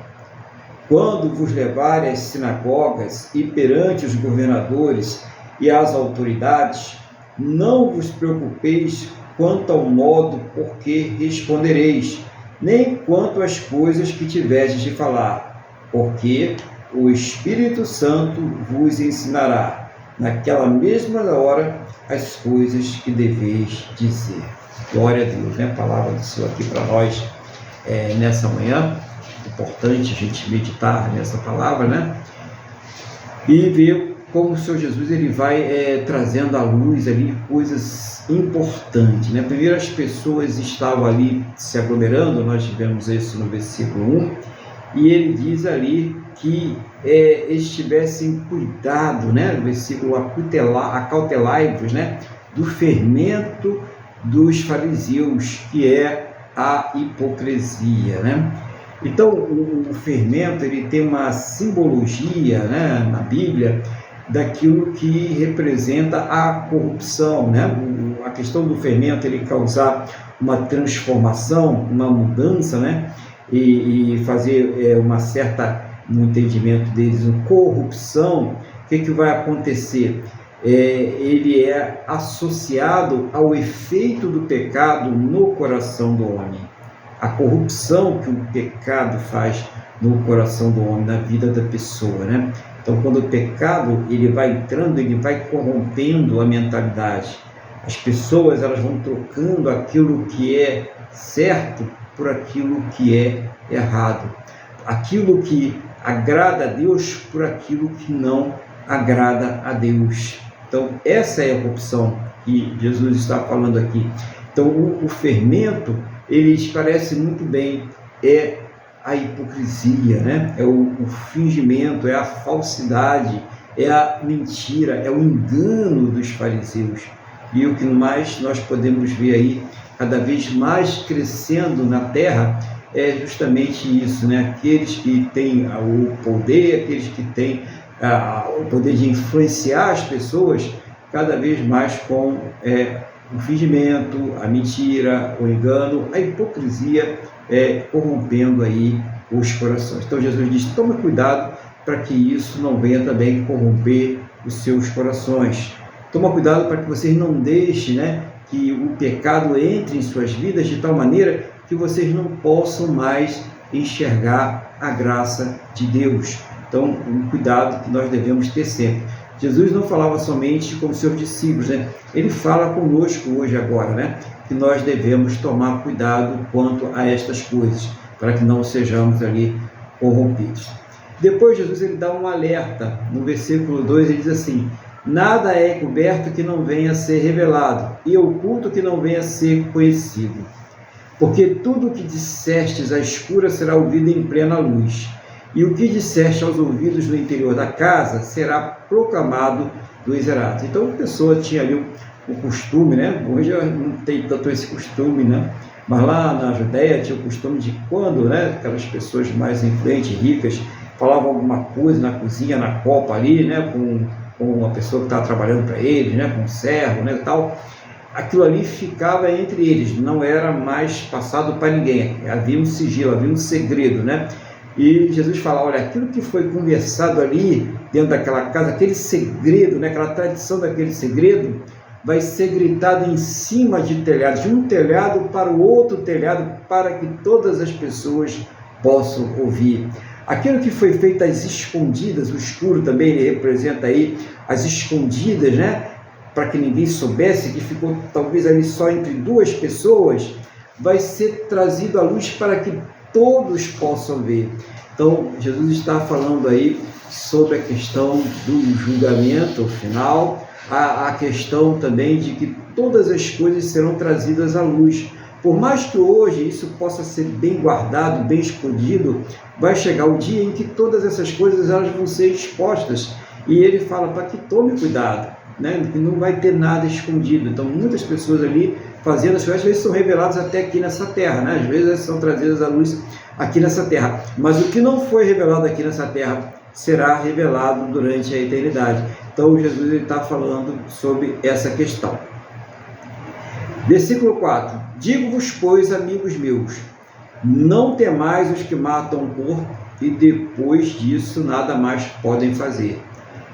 Quando vos levarem às sinagogas e perante os governadores e às autoridades, não vos preocupeis quanto ao modo por que respondereis, nem quanto às coisas que tiverdes de falar, porque o Espírito Santo vos ensinará, naquela mesma hora, as coisas que deveis dizer. Glória a Deus, né? A palavra do Senhor aqui para nós nessa manhã. Importante a gente meditar nessa palavra, né? E ver como o Senhor Jesus ele vai trazendo à luz ali coisas importantes, né? Primeiro, as pessoas estavam ali se aglomerando, nós tivemos isso no versículo 1, e ele diz ali que eles tivessem cuidado, né? No versículo acautelai-vos, né? Do fermento dos fariseus, que é a hipocrisia, né? Então, o fermento ele tem uma simbologia, né, na Bíblia, daquilo que representa a corrupção, né? A questão do fermento ele causar uma transformação, uma mudança, né? E fazer uma certa, no entendimento deles, uma corrupção. O que vai acontecer? Ele é associado ao efeito do pecado no coração do homem. A corrupção que o pecado faz no coração do homem, na vida da pessoa, né? Então, quando o pecado ele vai entrando, ele vai corrompendo a mentalidade. As pessoas elas vão trocando aquilo que é certo por aquilo que é errado. Aquilo que agrada a Deus por aquilo que não agrada a Deus. Então, essa é a corrupção que Jesus está falando aqui. Então, o fermento, ele esclarece muito bem, é a hipocrisia, né? É o fingimento, é a falsidade, é a mentira, é o engano dos fariseus. E o que mais nós podemos ver aí, cada vez mais crescendo na terra, é justamente isso, né? Aqueles que têm o poder, aqueles que têm o poder de influenciar as pessoas cada vez mais com o fingimento, a mentira, o engano, a hipocrisia, corrompendo aí os corações. Então Jesus diz: tome cuidado para que isso não venha também corromper os seus corações. Toma cuidado para que vocês não deixem, né, que o pecado entre em suas vidas de tal maneira que vocês não possam mais enxergar a graça de Deus. Então, um cuidado que nós devemos ter sempre. Jesus não falava somente com os seus discípulos, né? Ele fala conosco hoje, agora, né? Que nós devemos tomar cuidado quanto a estas coisas, para que não sejamos ali corrompidos. Depois Jesus ele dá um alerta, no versículo 2 ele diz assim: nada é encoberto que não venha a ser revelado, e oculto que não venha a ser conhecido. Porque tudo o que dissestes à escura será ouvido em plena luz, e o que disseste aos ouvidos no interior da casa será proclamado dos erados. Então a pessoa tinha ali o costume, né? Hoje não tem tanto esse costume, né? Mas lá na Judéia tinha o costume de quando, né, aquelas pessoas mais influentes, ricas, falavam alguma coisa na cozinha, na copa ali, né, com uma pessoa que estava trabalhando para eles, né, com um servo, né, tal, aquilo ali ficava entre eles, não era mais passado para ninguém, havia um sigilo, havia um segredo, né? E Jesus fala: olha, aquilo que foi conversado ali dentro daquela casa, aquele segredo, né, aquela tradição daquele segredo, vai ser gritado em cima de telhados, de um telhado para o outro telhado, para que todas as pessoas possam ouvir. Aquilo que foi feito às escondidas, o escuro também ele representa aí as escondidas, né? Para que ninguém soubesse, que ficou talvez ali só entre duas pessoas, vai ser trazido à luz para que todos possam ver. Então, Jesus está falando aí sobre a questão do julgamento final, a questão também de que todas as coisas serão trazidas à luz. Por mais que hoje isso possa ser bem guardado, bem escondido, vai chegar o dia em que todas essas coisas elas vão ser expostas. E ele fala para que tome cuidado, né? Que não vai ter nada escondido. Então, muitas pessoas ali fazendo as coisas, às vezes são reveladas até aqui nessa terra, né? Às vezes são trazidas à luz aqui nessa terra. Mas o que não foi revelado aqui nessa terra será revelado durante a eternidade. Então, Jesus está falando sobre essa questão. Versículo 4: digo-vos, pois, amigos meus, não temais os que matam o corpo e depois disso nada mais podem fazer.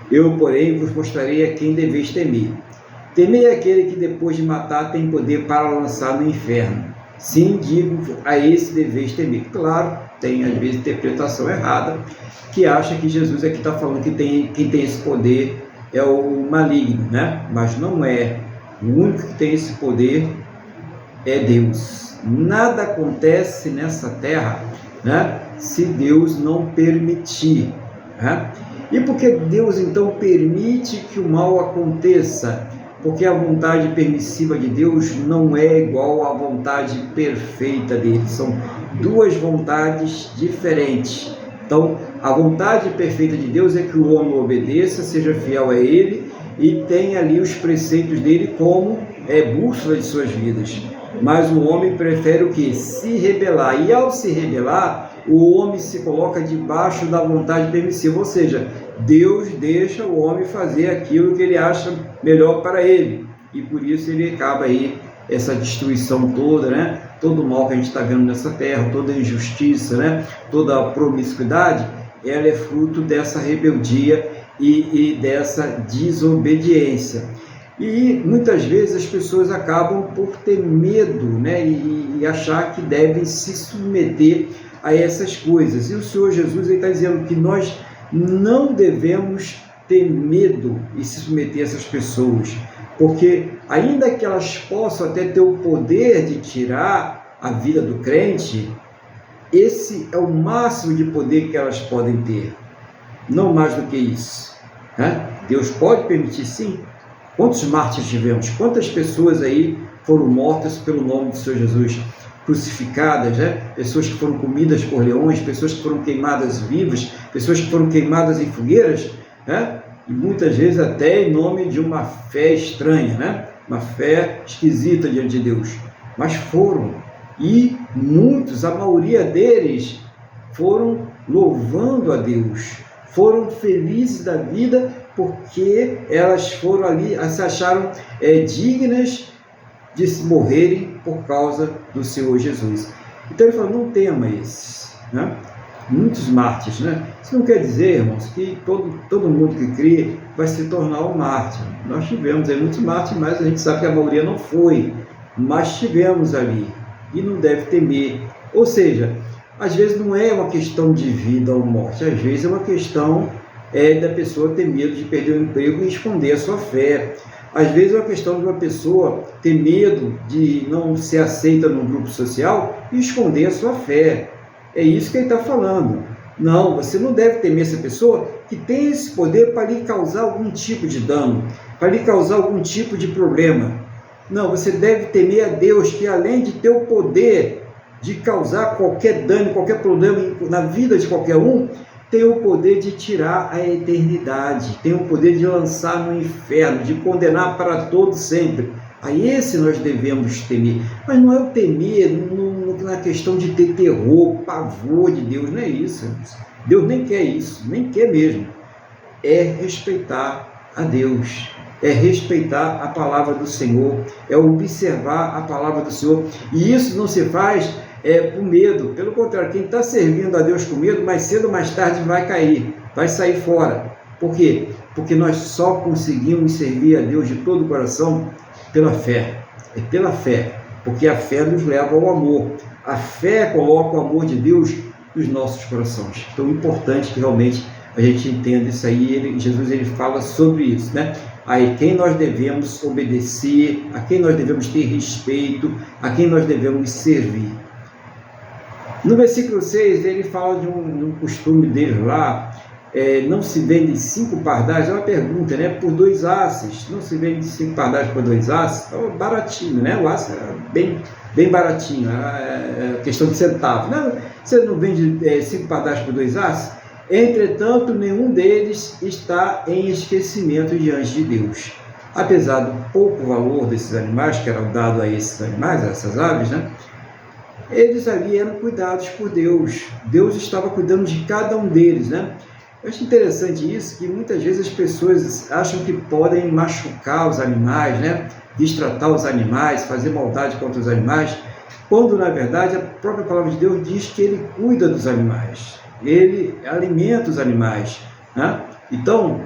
Eu, porém, vos mostrarei a quem deveis temer. Temei aquele que depois de matar tem poder para lançar no inferno. Sim, digo, a esse deveis temer. Claro, tem às vezes interpretação errada, que acha que Jesus aqui está falando que quem tem esse poder é o maligno, né? Mas não é. O único que tem esse poder é Deus. Nada acontece nessa terra, né, se Deus não permitir, né? E por que Deus então permite que o mal aconteça? Porque a vontade permissiva de Deus não é igual à vontade perfeita dele. São duas vontades diferentes. Então, a vontade perfeita de Deus é que o homem obedeça, seja fiel a ele e tenha ali os preceitos dele como bússola de suas vidas. Mas o homem prefere o quê? Se rebelar. E ao se rebelar, o homem se coloca debaixo da vontade permissiva. Ou seja, Deus deixa o homem fazer aquilo que ele acha melhor para ele. E por isso ele acaba aí essa destruição toda, né? Todo o mal que a gente está vendo nessa terra, toda a injustiça, né? Toda a promiscuidade, ela é fruto dessa rebeldia e dessa desobediência. E muitas vezes as pessoas acabam por ter medo, né? E achar que devem se submeter a essas coisas. E o Senhor Jesus está dizendo que nós não devemos ter medo e se submeter a essas pessoas, porque ainda que elas possam até ter o poder de tirar a vida do crente, esse é o máximo de poder que elas podem ter, não mais do que isso, né? Deus pode permitir, sim. Quantos mártires tivemos? Quantas pessoas aí foram mortas pelo nome do Senhor Jesus? Crucificadas, né? Pessoas que foram comidas por leões, pessoas que foram queimadas vivas, pessoas que foram queimadas em fogueiras, né? E muitas vezes até em nome de uma fé estranha, né? Uma fé esquisita diante de Deus. Mas foram. E muitos, a maioria deles, foram louvando a Deus, foram felizes da vida, porque elas foram ali, se acharam dignas de se morrerem por causa do Senhor Jesus. Então ele falou, não tema esses, né? Muitos mártires, né? Isso não quer dizer, irmãos, que todo mundo que crê vai se tornar um mártir. Nós tivemos aí muitos mártires, mas a gente sabe que a maioria não foi, mas tivemos ali, e não deve temer. Ou seja, às vezes não é uma questão de vida ou morte, às vezes é uma questão da pessoa ter medo de perder o emprego e esconder a sua fé. Às vezes é uma questão de uma pessoa ter medo de não ser aceita num grupo social e esconder a sua fé. É isso que ele está falando. Não, você não deve temer essa pessoa que tem esse poder para lhe causar algum tipo de dano, para lhe causar algum tipo de problema. Não, você deve temer a Deus, que além de ter o poder de causar qualquer dano, qualquer problema na vida de qualquer um, tem o poder de tirar a eternidade, tem o poder de lançar no inferno, de condenar para todo sempre. A esse nós devemos temer. Mas não é o temer na questão de ter terror, pavor de Deus, não é isso. Deus nem quer isso, nem quer mesmo. É respeitar a Deus, é respeitar a palavra do Senhor, é observar a palavra do Senhor. E isso não se faz por medo. Pelo contrário, quem está servindo a Deus com medo, mais cedo ou mais tarde vai cair, vai sair fora. Por quê? Porque nós só conseguimos servir a Deus de todo o coração pela fé. É pela fé, porque a fé nos leva ao amor. A fé coloca o amor de Deus nos nossos corações. Então é importante que realmente a gente entenda isso aí. Jesus ele fala sobre isso, né? Aí quem nós devemos obedecer, a quem nós devemos ter respeito, a quem nós devemos servir. No versículo 6, ele fala de um costume deles lá, não se vende 5 pardais, é uma pergunta, né? Por 2 asses, não se vende 5 pardais por 2 asses, é baratinho, né? O aço é bem baratinho, é questão de centavo. Não, você não vende 5 pardais por 2 asses? Entretanto, nenhum deles está em esquecimento diante de Deus. Apesar do pouco valor desses animais, que eram dados a esses animais, a essas aves, né? Eles ali eram cuidados por Deus. Deus estava cuidando de cada um deles, né? Eu acho interessante isso, que muitas vezes as pessoas acham que podem machucar os animais, né? Destratar os animais, fazer maldade contra os animais, quando na verdade a própria palavra de Deus diz que Ele cuida dos animais, Ele alimenta os animais, né? Então,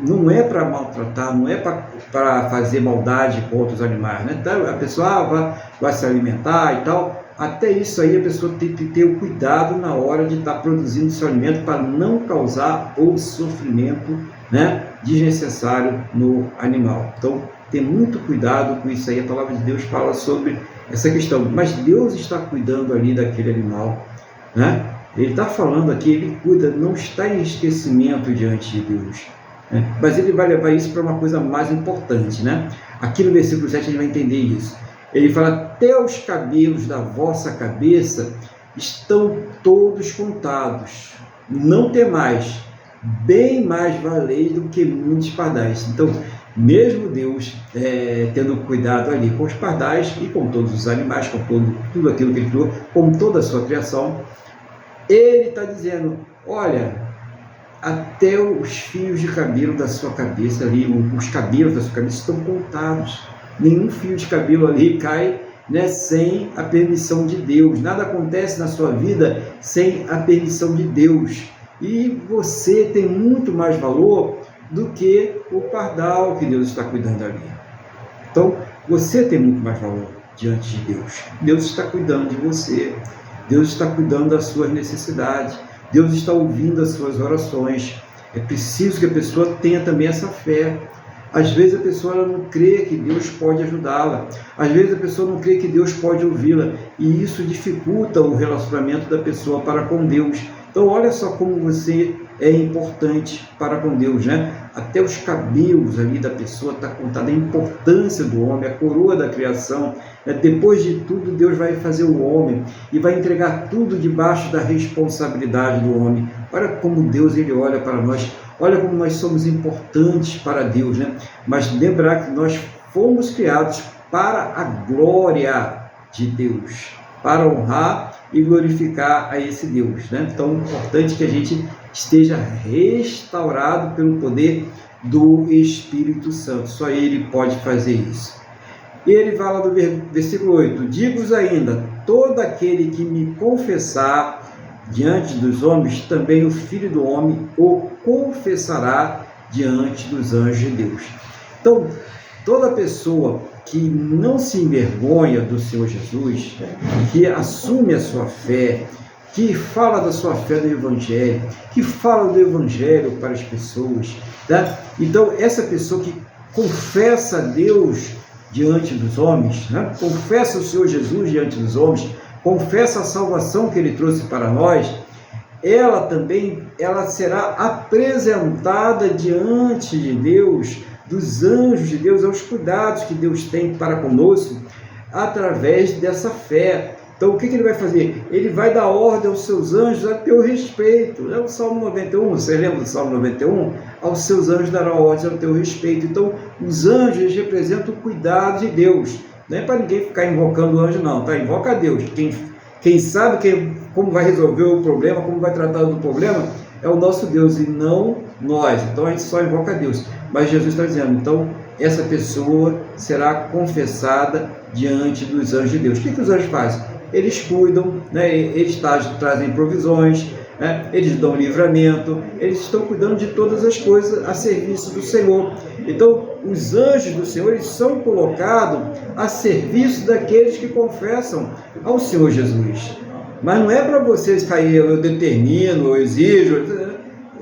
não é para maltratar, não é para fazer maldade contra os animais, né? Então, a pessoa vai se alimentar e tal. Até isso aí a pessoa tem que ter o cuidado na hora de estar produzindo seu alimento para não causar o sofrimento, né, desnecessário no animal. Então, ter muito cuidado com isso aí. A palavra de Deus fala sobre essa questão. Mas Deus está cuidando ali daquele animal, né? Ele está falando aqui, ele cuida, não está em esquecimento diante de Deus, né? Mas ele vai levar isso para uma coisa mais importante, né? Aqui no versículo 7 a gente vai entender isso. Ele fala, até os cabelos da vossa cabeça estão todos contados. Não temais, bem mais valeis do que muitos pardais. Então, mesmo Deus tendo cuidado ali com os pardais e com todos os animais, com tudo aquilo que Ele criou, com toda a sua criação, Ele está dizendo, olha, até os fios de cabelo da sua cabeça ali, os cabelos da sua cabeça estão contados. Nenhum fio de cabelo ali cai, né, sem a permissão de Deus. Nada acontece na sua vida sem a permissão de Deus. E você tem muito mais valor do que o pardal que Deus está cuidando ali. Então, você tem muito mais valor diante de Deus. Deus está cuidando de você. Deus está cuidando das suas necessidades. Deus está ouvindo as suas orações. É preciso que a pessoa tenha também essa fé. Às vezes a pessoa ela não crê que Deus pode ajudá-la. Às vezes a pessoa não crê que Deus pode ouvi-la. E isso dificulta o relacionamento da pessoa para com Deus. Então olha só como você é importante para com Deus, né? Até os cabelos ali da pessoa está contada, a importância do homem, a coroa da criação. Depois de tudo, Deus vai fazer o homem e vai entregar tudo debaixo da responsabilidade do homem. Olha como Deus ele olha para nós. Olha como nós somos importantes para Deus, né? Mas lembrar que nós fomos criados para a glória de Deus, para honrar e glorificar a esse Deus, né? Então, é importante que a gente esteja restaurado pelo poder do Espírito Santo. Só Ele pode fazer isso. E ele fala do versículo 8: digo-vos ainda, todo aquele que me confessar diante dos homens, também o Filho do Homem o confessará diante dos anjos de Deus. Então, toda pessoa que não se envergonha do Senhor Jesus, que assume a sua fé, que fala da sua fé no Evangelho, que fala do Evangelho para as pessoas, tá? Então, essa pessoa que confessa a Deus diante dos homens, né? Confessa o Senhor Jesus diante dos homens, confessa a salvação que Ele trouxe para nós, ela será apresentada diante de Deus, dos anjos de Deus, aos cuidados que Deus tem para conosco, através dessa fé. Então, o que ele vai fazer? Ele vai dar ordem aos seus anjos a teu respeito. É o Salmo 91, você lembra do Salmo 91? Aos seus anjos dará ordem ao teu respeito. Então, os anjos representam o cuidado de Deus. Não é para ninguém ficar invocando o anjo, não, tá? Invoca a Deus. Quem sabe como vai resolver o problema, como vai tratar do problema, é o nosso Deus e não nós. Então, a gente só invoca a Deus. Mas Jesus está dizendo, então, essa pessoa será confessada diante dos anjos de Deus. O que os anjos fazem? Eles cuidam, né? Eles trazem provisões, né? Eles dão livramento, eles estão cuidando de todas as coisas a serviço do Senhor. Então, os anjos do Senhor, eles são colocados a serviço daqueles que confessam ao Senhor Jesus. Mas não é para vocês cair, eu determino, eu exijo,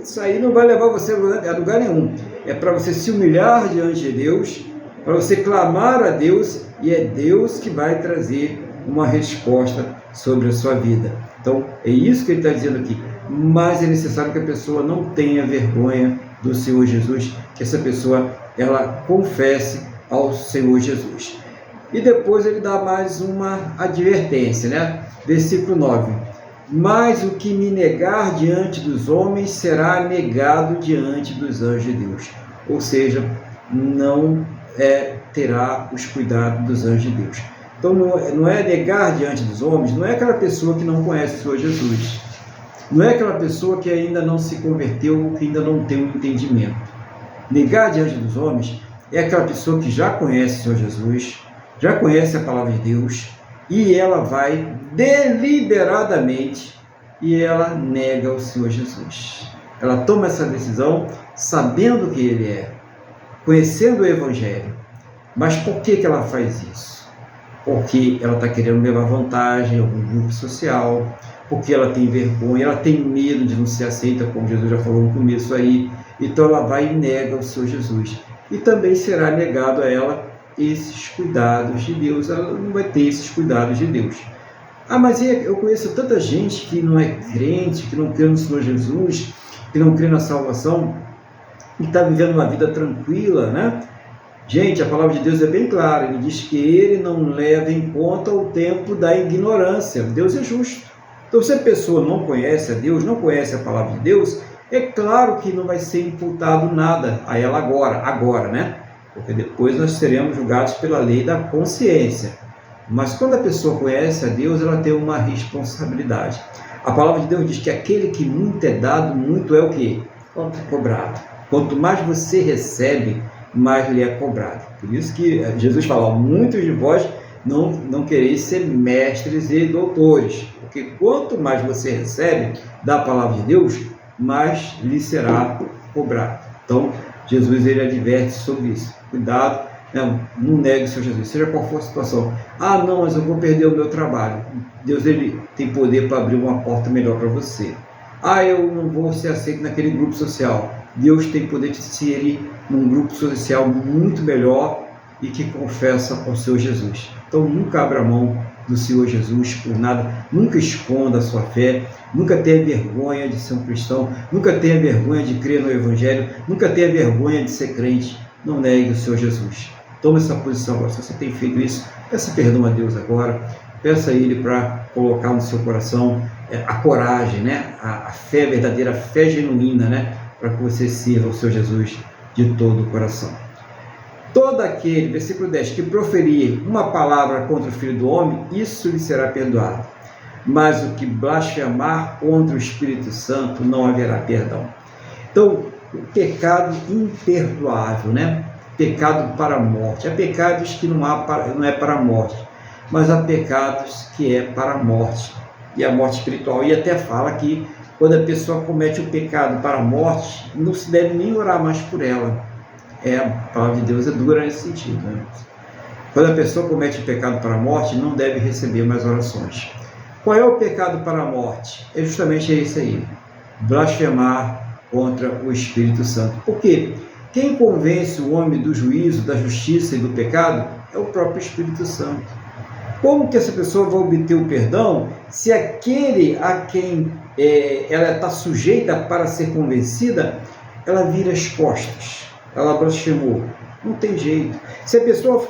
isso aí não vai levar você a lugar nenhum. É para você se humilhar diante de Deus, para você clamar a Deus, e é Deus que vai trazer uma resposta sobre a sua vida. Então, é isso que ele está dizendo aqui. Mas é necessário que a pessoa não tenha vergonha do Senhor Jesus, que essa pessoa, ela confesse ao Senhor Jesus. E depois ele dá mais uma advertência, né? Versículo 9. Mas o que me negar diante dos homens será negado diante dos anjos de Deus. Ou seja, não terá os cuidados dos anjos de Deus. Então, não é negar diante dos homens, não é aquela pessoa que não conhece o Senhor Jesus. Não é aquela pessoa que ainda não se converteu ou que ainda não tem um entendimento. Negar diante dos homens é aquela pessoa que já conhece o Senhor Jesus, já conhece a palavra de Deus, e ela vai deliberadamente e ela nega o Senhor Jesus. Ela toma essa decisão sabendo que Ele é, conhecendo o Evangelho. Mas por que ela faz isso? Porque ela está querendo levar vantagem em algum grupo social, porque ela tem vergonha, ela tem medo de não ser aceita, como Jesus já falou no começo aí. Então ela vai e nega o Senhor Jesus. E também será negado a ela esses cuidados de Deus. Ela não vai ter esses cuidados de Deus. Ah, mas eu conheço tanta gente que não é crente, que não crê no Senhor Jesus, que não crê na salvação, e está vivendo uma vida tranquila, né? Gente, a palavra de Deus é bem clara. Ele diz que Ele não leva em conta o tempo da ignorância. Deus é justo. Então, se a pessoa não conhece a Deus, não conhece a palavra de Deus, é claro que não vai ser imputado nada a ela agora, né? Porque depois nós seremos julgados pela lei da consciência. Mas quando a pessoa conhece a Deus, ela tem uma responsabilidade. A palavra de Deus diz que aquele que muito é dado, muito é o quê? Cobrado. Quanto mais você recebe, mais lhe é cobrado. Por isso que Jesus fala, muitos de vós não quereis ser mestres e doutores, porque quanto mais você recebe da palavra de Deus, mais lhe será cobrado. Então, Jesus ele adverte sobre isso. Cuidado, não negue o Senhor Jesus, seja qual for a situação. Ah, não, mas eu vou perder o meu trabalho. Deus ele tem poder para abrir uma porta melhor para você. Ah, eu não vou ser aceito naquele grupo social. Deus tem poder de te inserir num grupo social muito melhor e que confessa ao Senhor Jesus. Então, nunca abra mão do Senhor Jesus por nada. Nunca esconda a sua fé. Nunca tenha vergonha de ser um cristão. Nunca tenha vergonha de crer no Evangelho. Nunca tenha vergonha de ser crente. Não negue o Senhor Jesus. Tome essa posição agora. Se você tem feito isso, peça perdão a Deus agora. Peça a Ele para colocar no seu coração a coragem, né? A fé verdadeira, a fé genuína, né? Para que você sirva o Senhor Jesus de todo o coração. Todo aquele, versículo 10, que proferir uma palavra contra o Filho do Homem, isso lhe será perdoado. Mas o que blasfemar contra o Espírito Santo, não haverá perdão. Então, o pecado imperdoável, né? Pecado para a morte. Há pecados que não é para a morte, mas há pecados que é para a morte, e a morte espiritual. E até fala que quando a pessoa comete o pecado para a morte, não se deve nem orar mais por ela. A palavra de Deus é dura nesse sentido, né? Quando a pessoa comete o pecado para a morte, não deve receber mais orações. Qual é o pecado para a morte? É justamente esse aí: blasfemar contra o Espírito Santo. Por quê? Quem convence o homem do juízo, da justiça e do pecado é o próprio Espírito Santo. Como que essa pessoa vai obter o perdão se aquele a quem ela está sujeita para ser convencida, ela vira as costas, ela blasfemou? Não tem jeito. Se a pessoa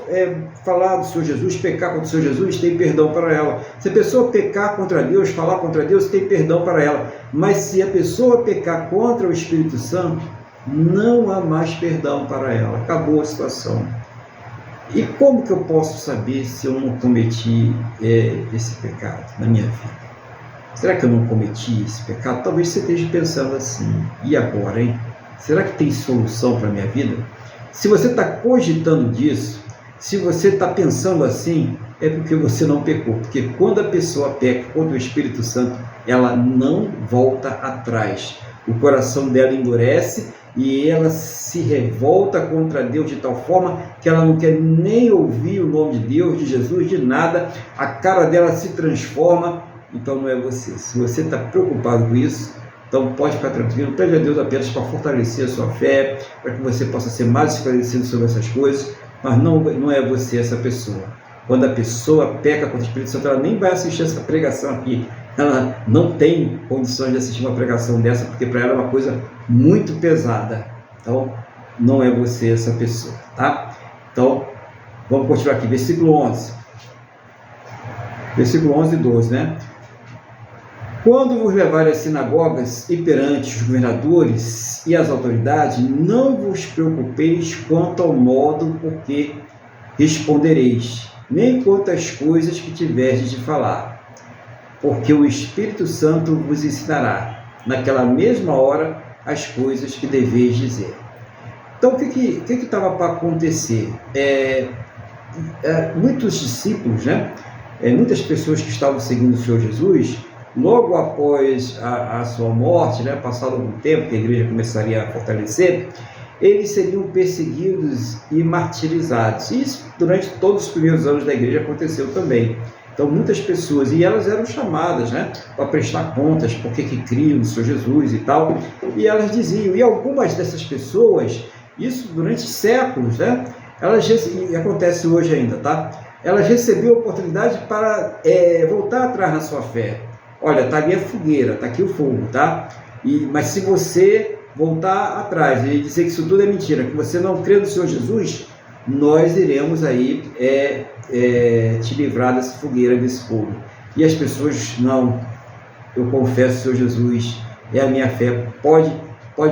falar do Senhor Jesus, pecar contra o Senhor Jesus, tem perdão para ela. Se a pessoa pecar contra Deus, falar contra Deus, tem perdão para ela. Mas se a pessoa pecar contra o Espírito Santo, não há mais perdão para ela. Acabou a situação. E como que eu posso saber se eu não cometi esse pecado na minha vida? Será que eu não cometi esse pecado? Talvez você esteja pensando assim: e agora, hein? Será que tem solução para a minha vida? Se você está cogitando disso, se você está pensando assim, é porque você não pecou. Porque quando a pessoa peca contra o Espírito Santo, ela não volta atrás. O coração dela endurece e ela se revolta contra Deus de tal forma que ela não quer nem ouvir o nome de Deus, de Jesus, de nada. A cara dela se transforma. Então não é você. Se você está preocupado com isso, então pode ficar tranquilo, pede a Deus apenas para fortalecer a sua fé, para que você possa ser mais esclarecido sobre essas coisas, mas não é você essa pessoa. Quando a pessoa peca contra o Espírito Santo, ela nem vai assistir essa pregação aqui. Ela não tem condições de assistir uma pregação dessa, porque para ela é uma coisa muito pesada. Então, não é você essa pessoa, tá? Então, vamos continuar aqui, versículo 11. Versículo 11 e 12, né? Quando vos levarem às sinagogas e perante os governadores e as autoridades, não vos preocupeis quanto ao modo por que respondereis, nem quanto às coisas que tiverdes de falar, porque o Espírito Santo vos ensinará, naquela mesma hora, as coisas que deveis dizer. Então, o que estava para acontecer? Muitos discípulos, né? Muitas pessoas que estavam seguindo o Senhor Jesus, logo após a sua morte, né, passado algum tempo, que a igreja começaria a fortalecer, eles seriam perseguidos e martirizados. Isso durante todos os primeiros anos da igreja aconteceu também. Então muitas pessoas, e elas eram chamadas, né, para prestar contas, por que criam no Senhor Jesus e tal, e elas diziam, e algumas dessas pessoas, isso durante séculos, né, e acontece hoje ainda, tá? Elas recebiam a oportunidade para voltar atrás na sua fé. Olha, está ali a fogueira, está aqui o fogo, tá? Mas se você voltar atrás e dizer que isso tudo é mentira, que você não crê no Senhor Jesus, nós iremos aí te livrar dessa fogueira, desse fogo. E as pessoas, não, eu confesso, Senhor Jesus, é a minha fé, pode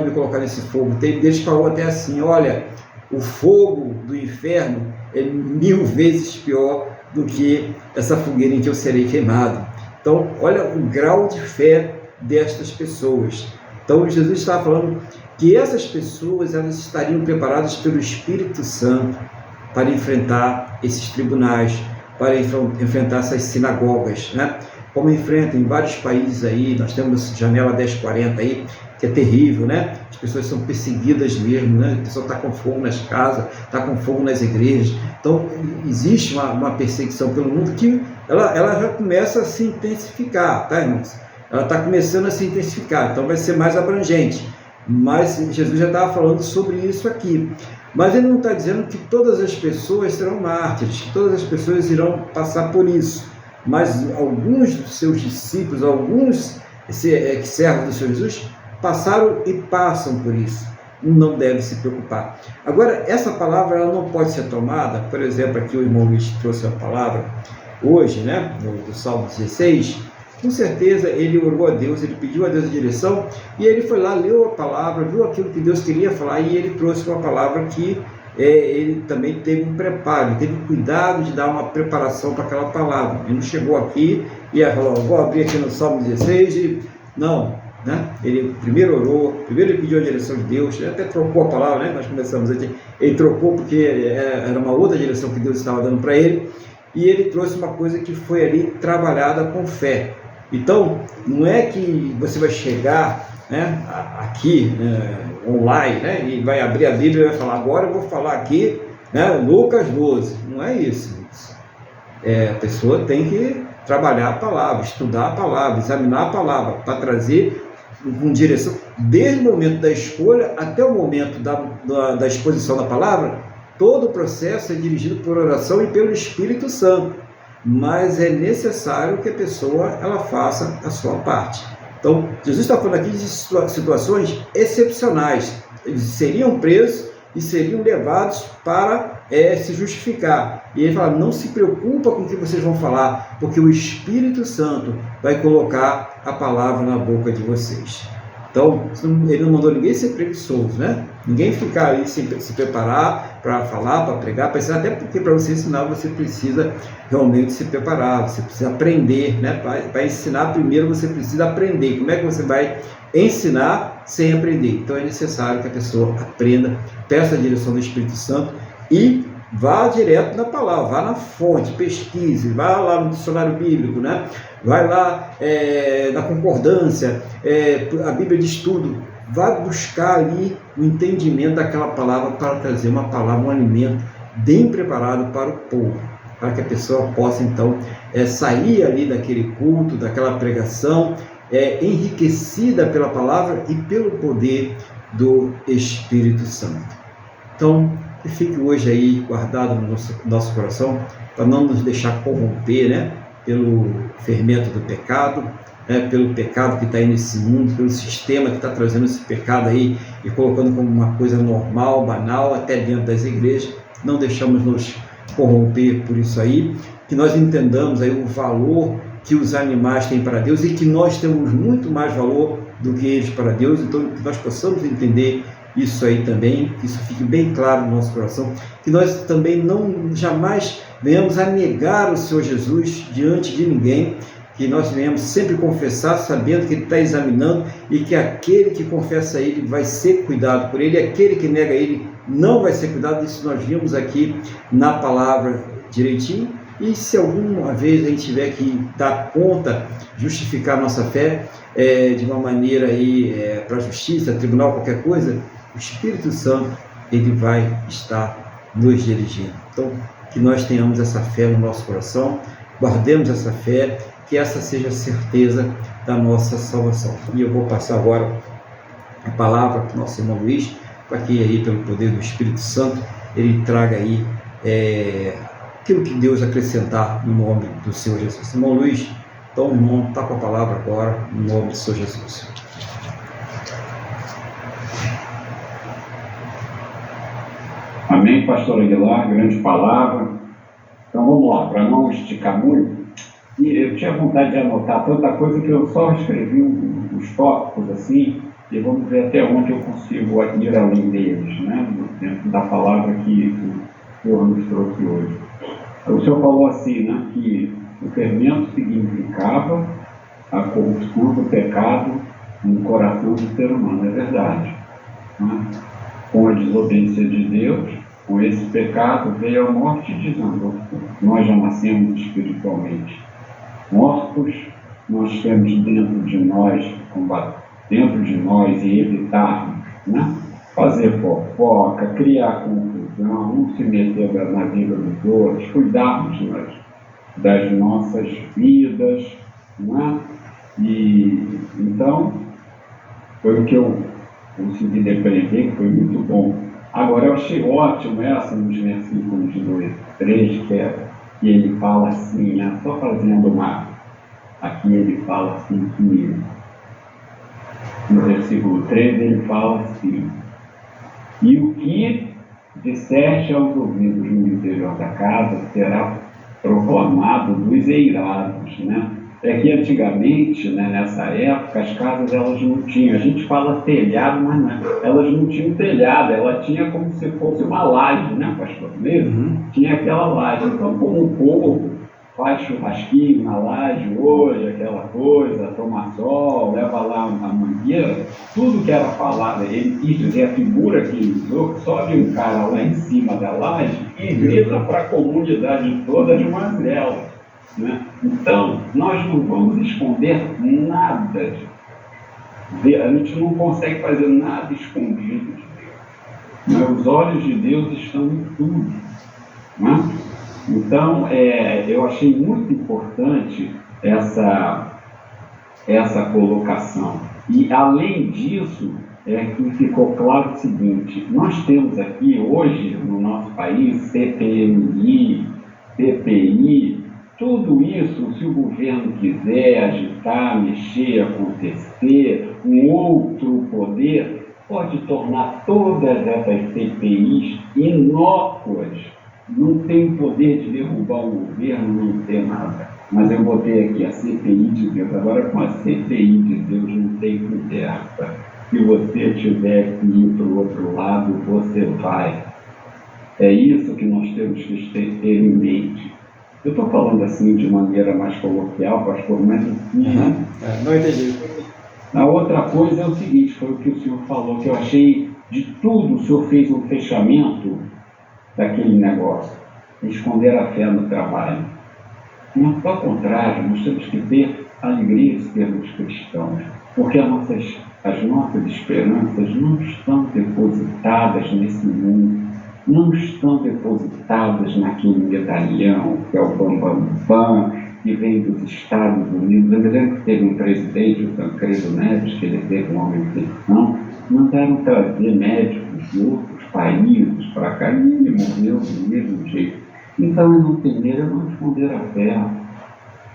me colocar nesse fogo. Tem deles que falou até assim, olha, o fogo do inferno é 1000 vezes pior do que essa fogueira em que eu serei queimado. Então, olha o grau de fé destas pessoas. Então, Jesus estava falando que essas pessoas elas estariam preparadas pelo Espírito Santo para enfrentar esses tribunais, para enfrentar essas sinagogas, né? Como enfrentam em vários países aí, nós temos Janela 1040 aí, que é terrível, né? As pessoas são perseguidas mesmo, né? A pessoa está com fogo nas casas, está com fogo nas igrejas. Então, existe uma perseguição pelo mundo que ela já começa a se intensificar, tá, irmãos? Ela está começando a se intensificar, então vai ser mais abrangente. Mas Jesus já estava falando sobre isso aqui. Mas ele não está dizendo que todas as pessoas serão mártires, que todas as pessoas irão passar por isso. Mas alguns dos seus discípulos, alguns servos do Senhor Jesus, passaram e passam por isso. Não deve se preocupar. Agora, essa palavra ela não pode ser tomada, por exemplo, aqui o irmão Luiz trouxe a palavra hoje, né, do Salmo 16, com certeza ele orou a Deus, ele pediu a Deus a direção, e ele foi lá, leu a palavra, viu aquilo que Deus queria falar, e ele trouxe uma palavra que ele também teve um preparo, teve cuidado de dar uma preparação para aquela palavra. Ele não chegou aqui e falou, vou abrir aqui no Salmo 16 e... Não, né? Ele primeiro orou, primeiro ele pediu a direção de Deus, ele até trocou a palavra, né? Nós começamos aqui, ele trocou porque era uma outra direção que Deus estava dando para ele, e ele trouxe uma coisa que foi ali trabalhada com fé. Então, não é que você vai chegar, né, aqui, online, né, e vai abrir a Bíblia e vai falar, agora eu vou falar aqui, né, Lucas 12. Não é isso. A pessoa tem que trabalhar a palavra, estudar a palavra, examinar a palavra, para trazer com direção, desde o momento da escolha até o momento da exposição da palavra. Todo o processo é dirigido por oração e pelo Espírito Santo, mas é necessário que a pessoa ela faça a sua parte. Então, Jesus está falando aqui de situações excepcionais. Eles seriam presos e seriam levados para se justificar. E ele fala, não se preocupa com o que vocês vão falar, porque o Espírito Santo vai colocar a palavra na boca de vocês. Então, ele não mandou ninguém ser preguiçoso, né? Ninguém ficar ali se preparar para falar, para pregar, para ensinar, até porque para você ensinar você precisa realmente se preparar, você precisa aprender, né? Para ensinar primeiro você precisa aprender. Como é que você vai ensinar sem aprender? Então é necessário que a pessoa aprenda, peça a direção do Espírito Santo e vá direto na palavra, vá na fonte, pesquise, vá lá no dicionário bíblico, né? Vai lá na concordância, a Bíblia de estudo, vá buscar ali o entendimento daquela palavra para trazer uma palavra, um alimento bem preparado para o povo, para que a pessoa possa então sair ali daquele culto, daquela pregação, enriquecida pela palavra e pelo poder do Espírito Santo. Então, que fique hoje aí guardado no nosso coração, para não nos deixar corromper, né, pelo fermento do pecado, pelo pecado que está aí nesse mundo, pelo sistema que está trazendo esse pecado aí e colocando como uma coisa normal, banal, até dentro das igrejas. Não deixamos nos corromper por isso aí, que nós entendamos aí o valor que os animais têm para Deus e que nós temos muito mais valor do que eles para Deus. Então, que nós possamos entender isso aí também, que isso fique bem claro no nosso coração, que nós também não jamais venhamos a negar o Senhor Jesus diante de ninguém, que nós venhamos sempre confessar, sabendo que Ele está examinando e que aquele que confessa Ele vai ser cuidado por Ele, e aquele que nega Ele não vai ser cuidado. Isso nós vimos aqui na palavra direitinho. E se alguma vez a gente tiver que dar conta, justificar a nossa fé de uma maneira aí para a justiça, tribunal, qualquer coisa, o Espírito Santo ele vai estar nos dirigindo. Então, que nós tenhamos essa fé no nosso coração, guardemos essa fé, que essa seja a certeza da nossa salvação. E eu vou passar agora a palavra para o nosso irmão Luiz, para que aí, pelo poder do Espírito Santo, ele traga aí aquilo que Deus acrescentar no nome do Senhor Jesus. Irmão Luiz, então, irmão, está com a palavra agora, no nome do Senhor Jesus. Amém, pastor Aguilar, grande palavra. Então vamos lá, para não esticar muito. E eu tinha vontade de anotar tanta coisa que eu só escrevi os tópicos assim, e vamos ver até onde eu consigo ir além deles, né? Dentro da palavra que o Senhor nos trouxe hoje. O Senhor falou assim, né, que o fermento significava a corrupção do pecado no coração do ser humano, é verdade, né? Com a desobediência de Deus, com esse pecado, veio a morte e desandou. Nós já nascemos espiritualmente mortos, nós temos dentro de nós, combater dentro de nós e evitarmos, né? Fazer fofoca, criar confusão, não se meter na vida dos outros, cuidarmos das nossas vidas, né? E então, foi o que eu consegui depreender, que foi muito bom. Agora, eu achei ótimo essa nos versículos 2, 3, que ele fala assim, só fazendo uma... Aqui ele fala assim, que no versículo 3 ele fala assim: e o que disseste aos ouvidos no interior da casa será proclamado dos eirados, né? é que antigamente, né, nessa época, as casas elas não tinham, a gente fala telhado, mas não, elas não tinham telhado, ela tinha como se fosse uma laje, né, pastor? Mesmo? Tinha aquela laje. Então, como o povo faz churrasquinho na laje hoje, aquela coisa, toma sol, leva lá a mangueira, tudo que era falado, ele quis dizer, a figura que ele usou, que sobe um cara lá em cima da laje e grita para a comunidade toda de mazela. Né? Então, nós não vamos esconder nada de Deus. A gente não consegue fazer nada escondido de Deus. Mas os olhos de Deus estão em tudo. Né? Então, eu achei muito importante essa colocação. E, além disso, que ficou claro o seguinte: nós temos aqui hoje, no nosso país, CPMI, PPI, tudo isso, se o governo quiser agitar, mexer, acontecer, um outro poder pode tornar todas essas CPIs inócuas. Não tem poder de derrubar o governo, não tem nada. Mas eu botei aqui a CPI de Deus. Agora, com a CPI de Deus não tem conversa. Se você tiver que ir para o outro lado, você vai. É isso que nós temos que ter em mente. Eu estou falando assim de maneira mais coloquial, pastor, mas não entendi. A outra coisa é o seguinte, foi o que o senhor falou, que eu achei de tudo, o senhor fez um fechamento daquele negócio, esconder a fé no trabalho. Não, ao contrário, nós temos que ter alegria de sermos cristãos, porque as nossas esperanças não estão depositadas nesse mundo, não estão depositadas naquele medalhão que é o Bambambam, que vem dos Estados Unidos. Eu me lembro que teve um presidente, o Tancredo Neves, que ele teve uma infecção, mandaram trazer médicos de outros países para cá, e ele morreu do mesmo jeito. Então, eu não temer, eu não esconder a fé.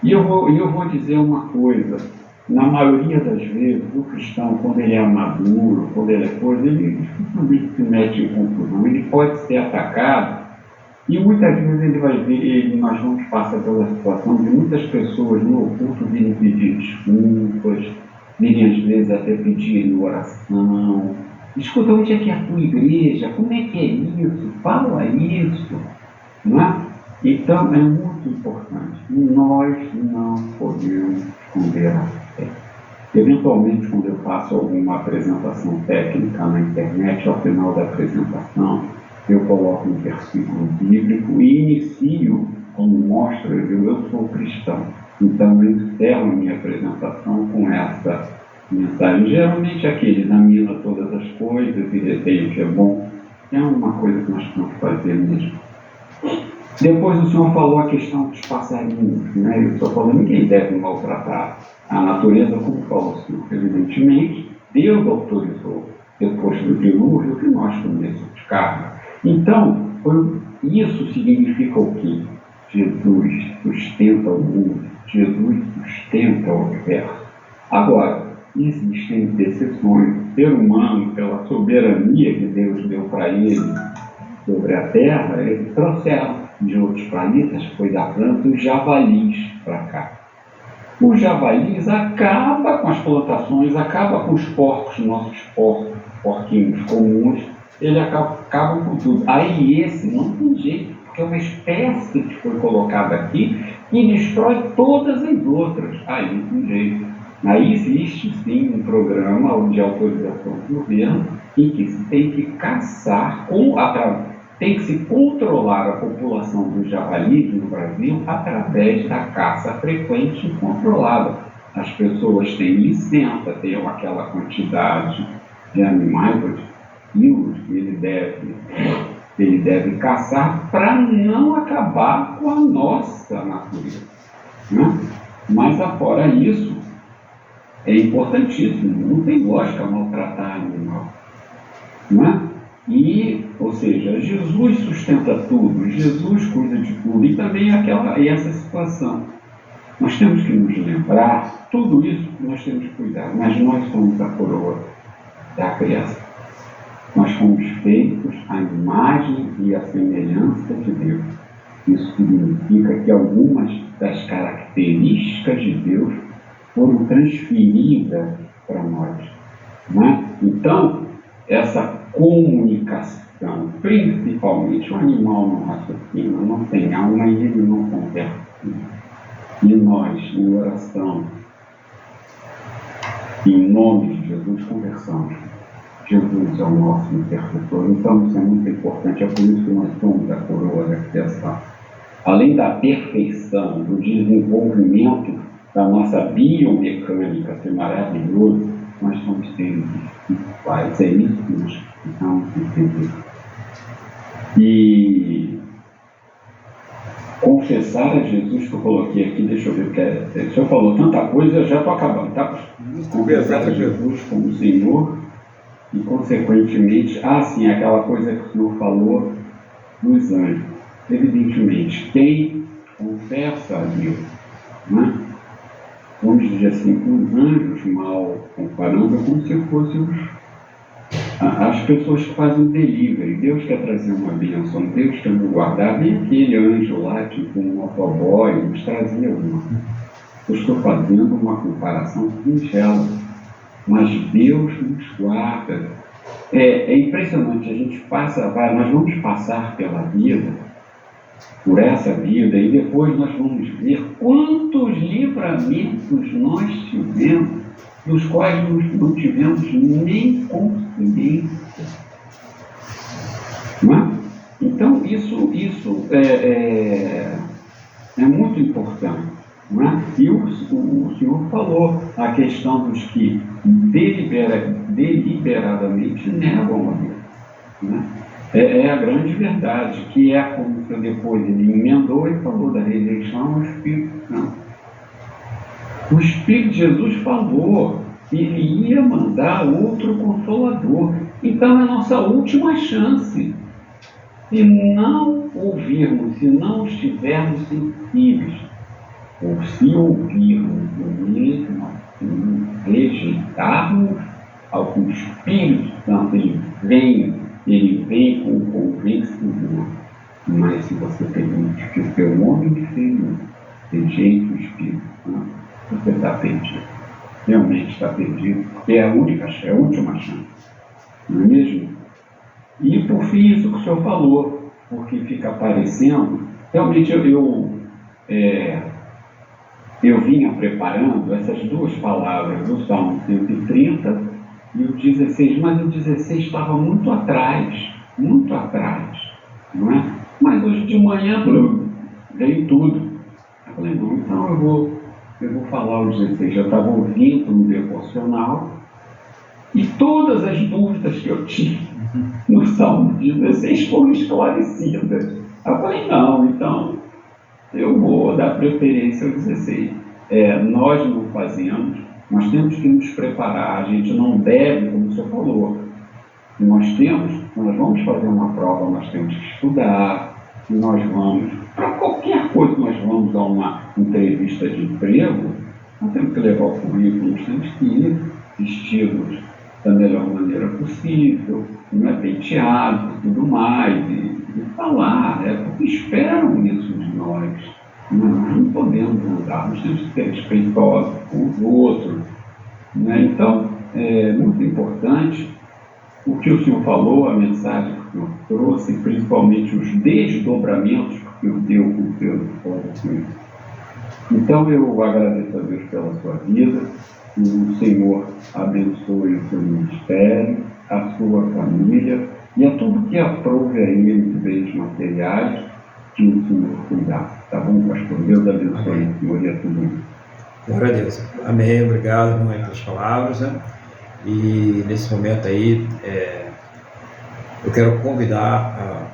E eu vou dizer uma coisa: na maioria das vezes, o cristão, quando ele é maduro, quando ele é coisa, ele dificilmente se mete em confusão, ele pode ser atacado, e muitas vezes ele vai ver, nós vamos passar pela situação de muitas pessoas no oculto virem pedir desculpas, virem às vezes até pedir oração. Escuta, onde é que é a tua igreja? Como é que é isso? Fala isso. Não é? Então, é muito importante. Nós não podemos esconder a fé. Eventualmente, quando eu faço alguma apresentação técnica na internet, ao final da apresentação, eu coloco um versículo bíblico e inicio, como mostra, eu sou cristão. Então, eu encerro a minha apresentação com essa mensagem. Geralmente, aquele examina todas as coisas e retém o que é bom. É uma coisa que nós temos que fazer mesmo. Depois o senhor falou a questão dos passarinhos, né? Eu estou falando, ninguém deve maltratar a natureza, como falou o senhor. Evidentemente, Deus autorizou, depois do dilúvio, que nós comêssemos carne. Então, isso significa o quê? Jesus sustenta o mundo, Jesus sustenta o universo. Agora, existem exceções. O ser humano, pela soberania que Deus deu para ele sobre a Terra, eles trouxeram de outros planetas, foi da planta, os javalis para cá. Os javalis acabam com as plantações, acabam com os porcos, nossos porquinhos comuns, ele acaba com tudo. Aí esse não tem jeito, porque é uma espécie que foi colocada aqui e destrói todas as outras. Aí não tem jeito. Aí existe sim um programa de autorização do governo em que se tem que caçar, tem que se controlar a população dos javalis no Brasil através da caça frequente e controlada. As pessoas têm licença, têm aquela quantidade de animais quilos que ele deve caçar para não acabar com a nossa natureza. Né? Mas, afora isso, é importantíssimo, não tem lógica maltratar animal. Né? Ou seja, Jesus sustenta tudo, Jesus cuida de tudo, e também essa situação. Nós temos que nos lembrar, tudo isso nós temos que cuidar, mas nós somos a coroa da criação. Nós fomos feitos à imagem e à semelhança de Deus. Isso significa que algumas das características características de Deus foram transferidas para nós. Né? Então, essa comunicação, principalmente o animal não raciocina, não tem alma e ele não conversa. E nós, em oração, em nome de Jesus, conversamos. Jesus é o nosso intercessor. Então, isso é muito importante. É por isso que nós somos a coroa da criação. Além da perfeição, do desenvolvimento da nossa biomecânica ser maravilhoso, nós somos seres espirituais. É isso que nós precisamos entender. E confessar a Jesus, que eu coloquei aqui, deixa eu ver, porque o senhor falou tanta coisa, eu já estou acabando, tá? Confessar a Jesus como Senhor e, consequentemente, sim, aquela coisa que o senhor falou dos anjos. Evidentemente, quem confessa a Deus, né? Vamos dizer assim, os anjos, mal comparando, é como se fossem as pessoas que fazem delivery. Deus quer trazer uma bênção, Deus quer nos guardar. Vem aquele anjo lá, tipo um motoboy, nos trazia uma. Eu estou fazendo uma comparação singela, mas Deus nos guarda. É impressionante, a gente nós vamos passar pela vida, por essa vida, e depois nós vamos ver quantos livramentos nós tivemos, dos quais não tivemos nem consciência. Não é? Então, isso é muito importante. Não é? E o senhor falou a questão dos que deliberadamente negam a Deus. Não é? É a grande verdade, que é como que depois ele emendou e falou da rejeição ao Espírito Santo. O Espírito de Jesus falou que ele ia mandar outro Consolador. Então é a nossa última chance. Se não ouvirmos, se não estivermos sensíveis, ou se ouvirmos o mesmo, assim, rejeitarmos ao que o Espírito Santo ele vem com o convencimento. Mas se você permite que o seu homem feio rejeite o Espírito Santo, você está perdido. Realmente está perdido, porque é a última chance. Não é mesmo? E por fim, isso que o senhor falou, porque fica aparecendo, realmente eu vinha preparando essas duas palavras, o Salmo 130 e o 16, mas o 16 estava muito atrás, não é? Mas hoje de manhã veio tudo. Eu falei, não, então eu vou falar o 16. Eu estava ouvindo no devocional e todas as dúvidas que eu tinha no Salmo 16 foram esclarecidas. Eu falei, não, então eu vou dar preferência ao 16. Nós não fazemos. Nós temos que nos preparar, a gente não deve, como o senhor falou, nós vamos fazer uma prova, nós temos que estudar, para qualquer coisa, nós vamos a uma entrevista de emprego, nós temos que levar o currículo, nós temos que ir vestidos da melhor maneira possível, não é penteado e tudo mais, e falar, porque esperam isso de nós. Nós não podemos mudar, nós temos que ser respeitosos com os outros. Né? Então, é muito importante o que o senhor falou, a mensagem que o senhor trouxe, principalmente os desdobramentos que o senhor deu com o seu discurso. Então, eu agradeço a Deus pela sua vida, o Senhor abençoe o seu ministério, a sua família e a tudo que aprove a ele de bens materiais, que o Senhor cuidar. Tá bom, pastor? Deus abençoe o Senhor e a tudo isso. Glória a Deus. Amém. Obrigado, irmão, pelas palavras. Né? E nesse momento aí, eu quero convidar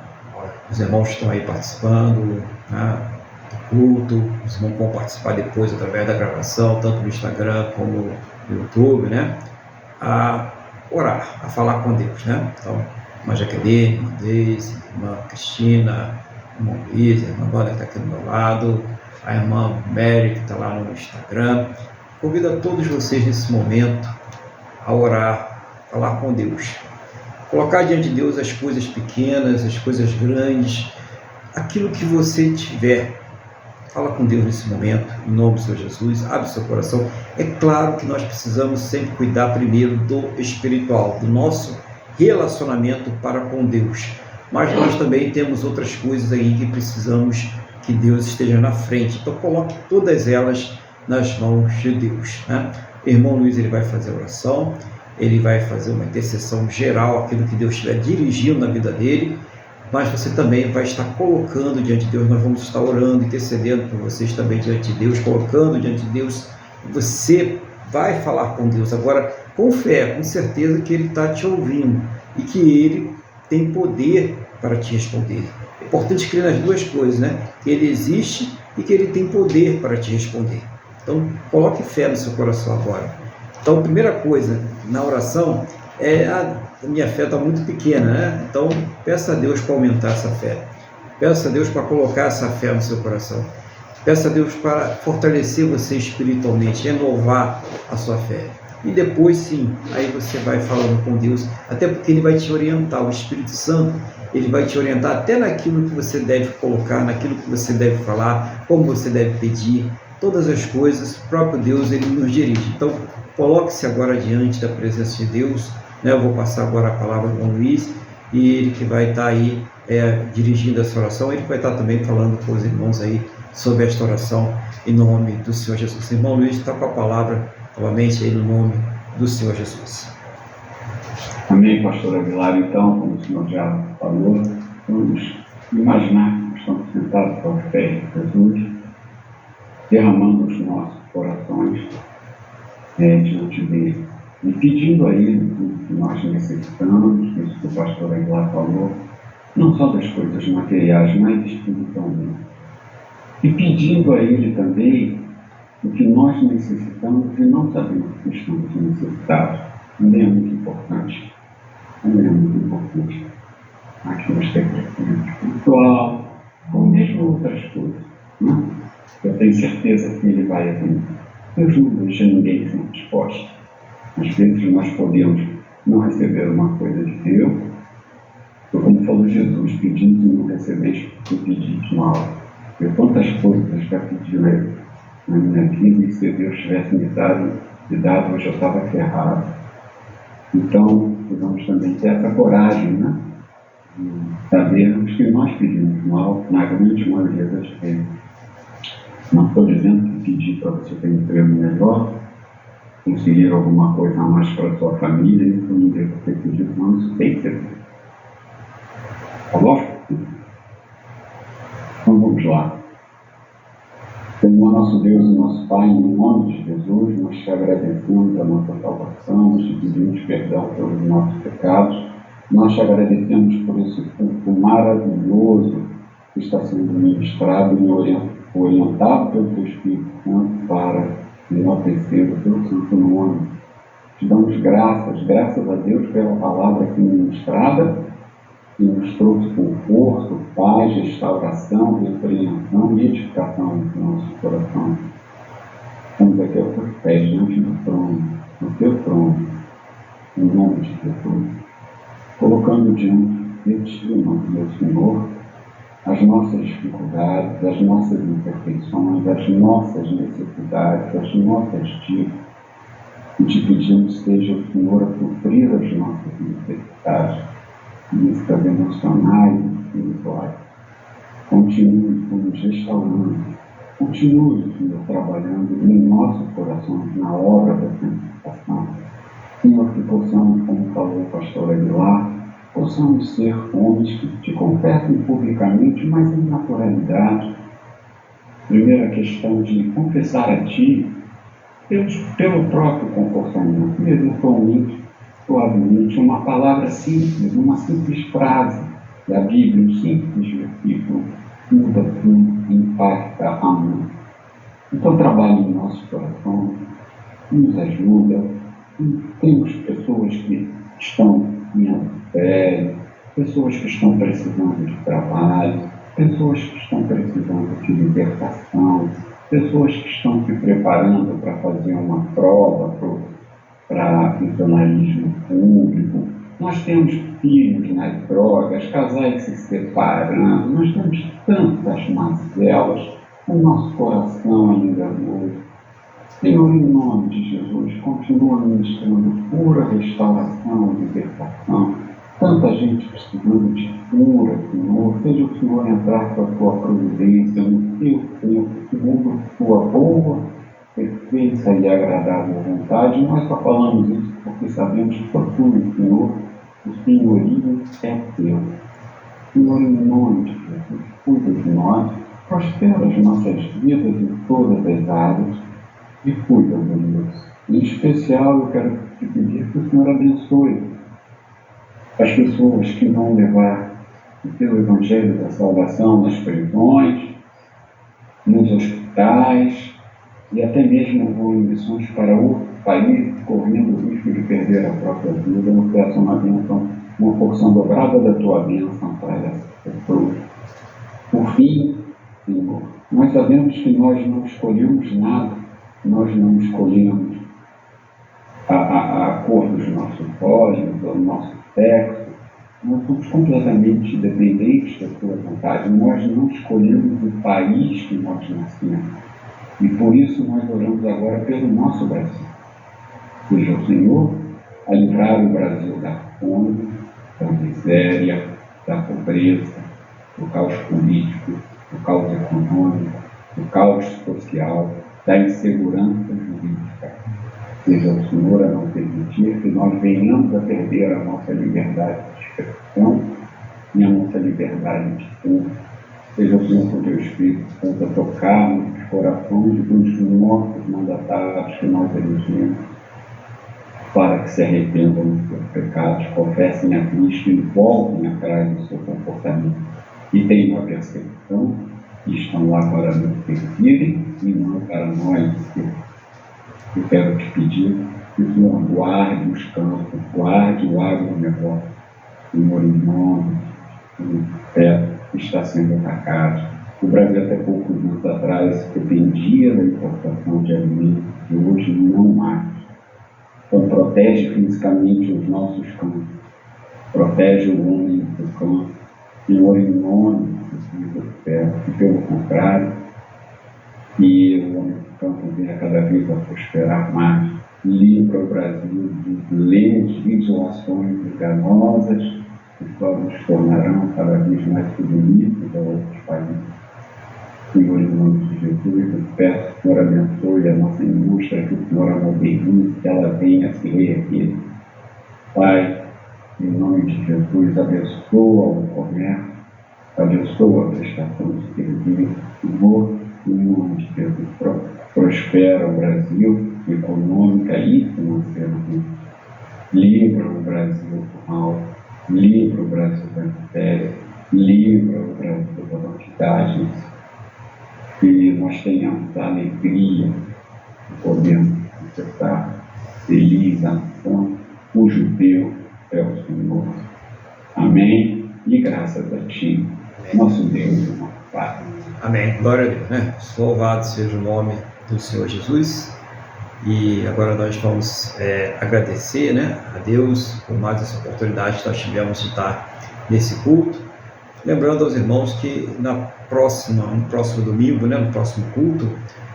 os irmãos que estão aí participando, né, do culto, os irmãos vão participar depois através da gravação, tanto no Instagram como no YouTube, né, a orar, a falar com Deus. Né? Então, irmã Jaqueline, irmã Deise, irmã Cristina, irmão Luiz, a irmã Wanda que está aqui do meu lado, a irmã Mary que está lá no Instagram. Convido a todos vocês nesse momento a orar, falar com Deus. Colocar diante de Deus as coisas pequenas, as coisas grandes, aquilo que você tiver Fala com Deus nesse momento, em nome do Senhor Jesus, abre seu coração. É claro que nós precisamos sempre cuidar primeiro do espiritual, do nosso relacionamento para com Deus. Mas nós também temos outras coisas aí que precisamos que Deus esteja na frente. Então coloque todas elas nas mãos de Deus, né? O irmão Luiz, ele vai fazer a oração, ele vai fazer uma intercessão geral, aquilo que Deus estiver dirigindo na vida dele, mas você também vai estar colocando diante de Deus. Nós vamos estar orando, intercedendo por vocês também diante de Deus, colocando diante de Deus. Você vai falar com Deus agora com fé, com certeza que Ele está te ouvindo e que Ele tem poder para te responder. É importante crer nas duas coisas, né? Que Ele existe e que Ele tem poder para te responder. Então, coloque fé no seu coração agora. Então, a primeira coisa na oração é a minha fé está muito pequena, né? Então, peça a Deus para aumentar essa fé. Peça a Deus para colocar essa fé no seu coração. Peça a Deus para fortalecer você espiritualmente, renovar a sua fé. E depois, sim, aí você vai falando com Deus, até porque Ele vai te orientar. O Espírito Santo, Ele vai te orientar até naquilo que você deve colocar, naquilo que você deve falar, como você deve pedir. Todas as coisas, o próprio Deus, Ele nos dirige. Então, coloque-se agora diante da presença de Deus, né? Eu vou passar agora a palavra ao irmão Luiz, e ele que vai estar aí dirigindo essa oração, ele vai estar também falando com os irmãos aí sobre esta oração, em nome do Senhor Jesus. Irmão Luiz está com a palavra, novamente, aí no nome do Senhor Jesus. Amém, pastor Aguilar. Então, como o senhor já falou, vamos imaginar que estamos sentados com a fé em Jesus, derramando os nossos corações diante dele e pedindo a ele tudo que nós necessitamos, isso que o pastor Aguilar falou, não só das coisas materiais, mas espiritualmente. E pedindo a ele também o que nós necessitamos e não sabemos que estamos necessitados. Também é muito importante. Também é muito importante. Aqui nós temos crescimento espiritual, ou mesmo outras coisas, né? Eu tenho certeza que ele vai atender. Deus não deixa ninguém sem resposta. Às vezes nós podemos não receber uma coisa de Deus, ou como falou Jesus, pedindo e não recebeis porque pedis mal. Eu quantas coisas já pedi na minha vida, e se Deus tivesse me dado, hoje eu estava ferrado. Então, precisamos também ter essa coragem, né? De sabermos que nós pedimos mal, na grande maioria das vezes. Não estou dizendo que pedir para você ter um emprego melhor, conseguir alguma coisa a mais para a sua família, isso não deve ser pedido, não, isso tem que ser pedido. Tá bom? Então vamos lá. Senhor nosso Deus e nosso Pai, em nome de Jesus, nós te agradecemos a nossa salvação, nós te pedimos perdão pelos nossos pecados, nós te agradecemos por esse culto maravilhoso que está sendo ministrado e orientado pelo Teu Espírito Santo para enaltecer o Teu santo nome. Te damos graças a Deus pela palavra aqui ministrada, que nos trouxe conforto, paz, restauração, repreensão e edificação no nosso coração. Estamos aqui aos Teus pés, diante do trono, no Teu trono, em nome de Jesus, colocando diante de Ti, meu Senhor, as nossas dificuldades, as nossas imperfeições, as nossas necessidades, as nossas dívidas. E te pedimos que seja o Senhor a suprir as nossas necessidades físicas, emocionais e espirituais. Continue nos restaurando, continue, Senhor, trabalhando em nossos corações na obra da santificação. Senhor, que possamos, como falou o pastor Aguilar, possamos ser homens que te confessem publicamente, mas em naturalidade. Primeira questão de confessar a Ti, pelo próprio comportamento, eventualmente, suavemente, uma palavra simples, uma simples frase da Bíblia, um simples versículo, muda tudo, impacta a mão. Então trabalhe em nosso coração, nos ajuda. Temos pessoas que estão em adultério, pessoas que estão precisando de trabalho, pessoas que estão precisando de libertação, pessoas que estão se preparando para fazer uma prova para funcionalismo público. Nós temos filhos nas drogas, casais se separando, nós temos tantas mazelas o nosso coração ainda novo. Senhor, em nome de Jesus, continua ministrando pura restauração, libertação. Tanta gente precisando de cura, Senhor. Seja o Senhor entrar com a tua providência no teu tempo, segundo a tua boa, perfeita e agradável vontade. Nós só falamos isso porque sabemos que por tudo, Senhor, o senhorio é teu. Senhor, em nome de Jesus, cuida de nós, prospera as nossas vidas em todas as áreas e cuida, meu Deus. Em especial, eu quero te pedir que o Senhor abençoe as pessoas que vão levar o teu evangelho da salvação nas prisões, nos hospitais e até mesmo vão em missões para outro país, correndo o risco de perder a própria vida. Eu peço uma bênção, uma porção dobrada da tua bênção para essas pessoas. Por fim, Senhor, nós sabemos que nós não escolhemos nada, nós não escolhemos a cor dos nossos olhos, o nosso sexo, nós somos completamente dependentes da tua vontade, nós não escolhemos o país que nós nascemos. E por isso nós oramos agora pelo nosso Brasil. Seja o Senhor a livrar o Brasil da fome, da miséria, da pobreza, do caos político, do caos econômico, do caos social, da insegurança jurídica. Seja o Senhor a não permitir que nós venhamos a perder a nossa liberdade de expressão e a nossa liberdade de culto. Seja o Senhor com teu Espírito Santo a tocar nos corações dos nossos mandatários que nós elegemos, para que se arrependam dos seus pecados, confessem a Cristo e voltem atrás do seu comportamento e tenham a percepção que estão lá para nos servirem e não para nós servirmos. Eu quero te pedir que o Senhor guarde os campos, guarde o agronegócio, Senhor, em nome do teto que está sendo atacado. O Brasil, até poucos anos atrás, dependia da importação de alimentos e hoje não mais. Então, protege fisicamente os nossos campos, protege o homem do campo, Senhor, em nome do céu, e pelo contrário, que o homem do campo venha cada vez a prosperar mais. Livra o Brasil de legislações enganosas que só nos tornarão cada vez mais submissos a outros países. Senhor, em nome de Jesus, eu peço que o Senhor abençoe a nossa indústria, que o Senhor a modernize, que ela venha a se reerguer. Pai, em nome de Jesus, abençoa o comércio, abençoa a prestação de serviço. Senhor, em nome de Jesus, prospera o Brasil econômica e financeiramente. Livra o Brasil do mal, livra o Brasil da miséria, livra o Brasil da novidade. Que nós tenhamos a alegria de podermos acessar feliz a nação cujo Deus é o Senhor. Amém. E graças a Ti, nosso Deus e nosso Pai. Amém. Glória a Deus, né? Louvado seja o nome do Senhor Jesus. E agora nós vamos agradecer, né, a Deus por mais essa oportunidade que nós tivemos de estar nesse culto. Lembrando aos irmãos que no próximo domingo, né, no próximo culto,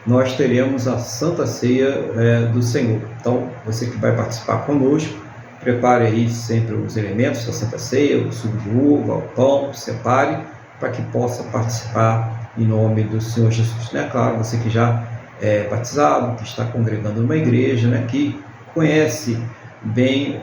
nós teremos a Santa Ceia do Senhor. Então, você que vai participar conosco, prepare aí sempre os elementos da Santa Ceia, o suco de uva, o pão, separe, para que possa participar em nome do Senhor Jesus. Né? Claro, você que já é batizado, que está congregando numa igreja, né, que conhece bem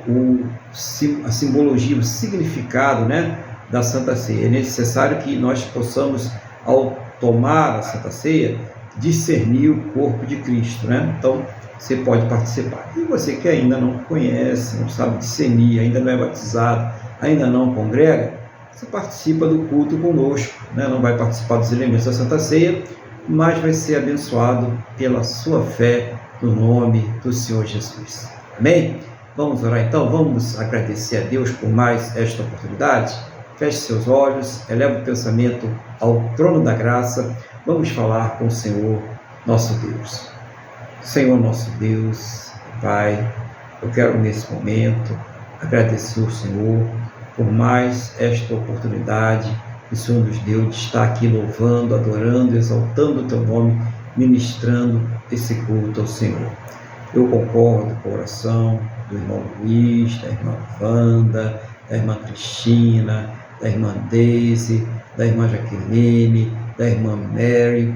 a simbologia, o significado, né, da Santa Ceia. É necessário que nós possamos, ao tomar a Santa Ceia, discernir o corpo de Cristo, né? Então, você pode participar. E você que ainda não conhece, não sabe discernir, ainda não é batizado, ainda não congrega, você participa do culto conosco, né? Não vai participar dos elementos da Santa Ceia, mas vai ser abençoado pela sua fé no nome do Senhor Jesus. Amém? Vamos orar então? Vamos agradecer a Deus por mais esta oportunidade? Feche seus olhos, eleva o pensamento ao trono da graça. Vamos falar com o Senhor, nosso Deus. Senhor, nosso Deus, Pai, eu quero nesse momento agradecer ao Senhor por mais esta oportunidade que o Senhor nos deu de estar aqui louvando, adorando, exaltando o Teu nome, ministrando esse culto ao Senhor. Eu concordo com a oração do irmão Luiz, da irmã Wanda, da irmã Cristina, da irmã Deise, da irmã Jaqueline, da irmã Mary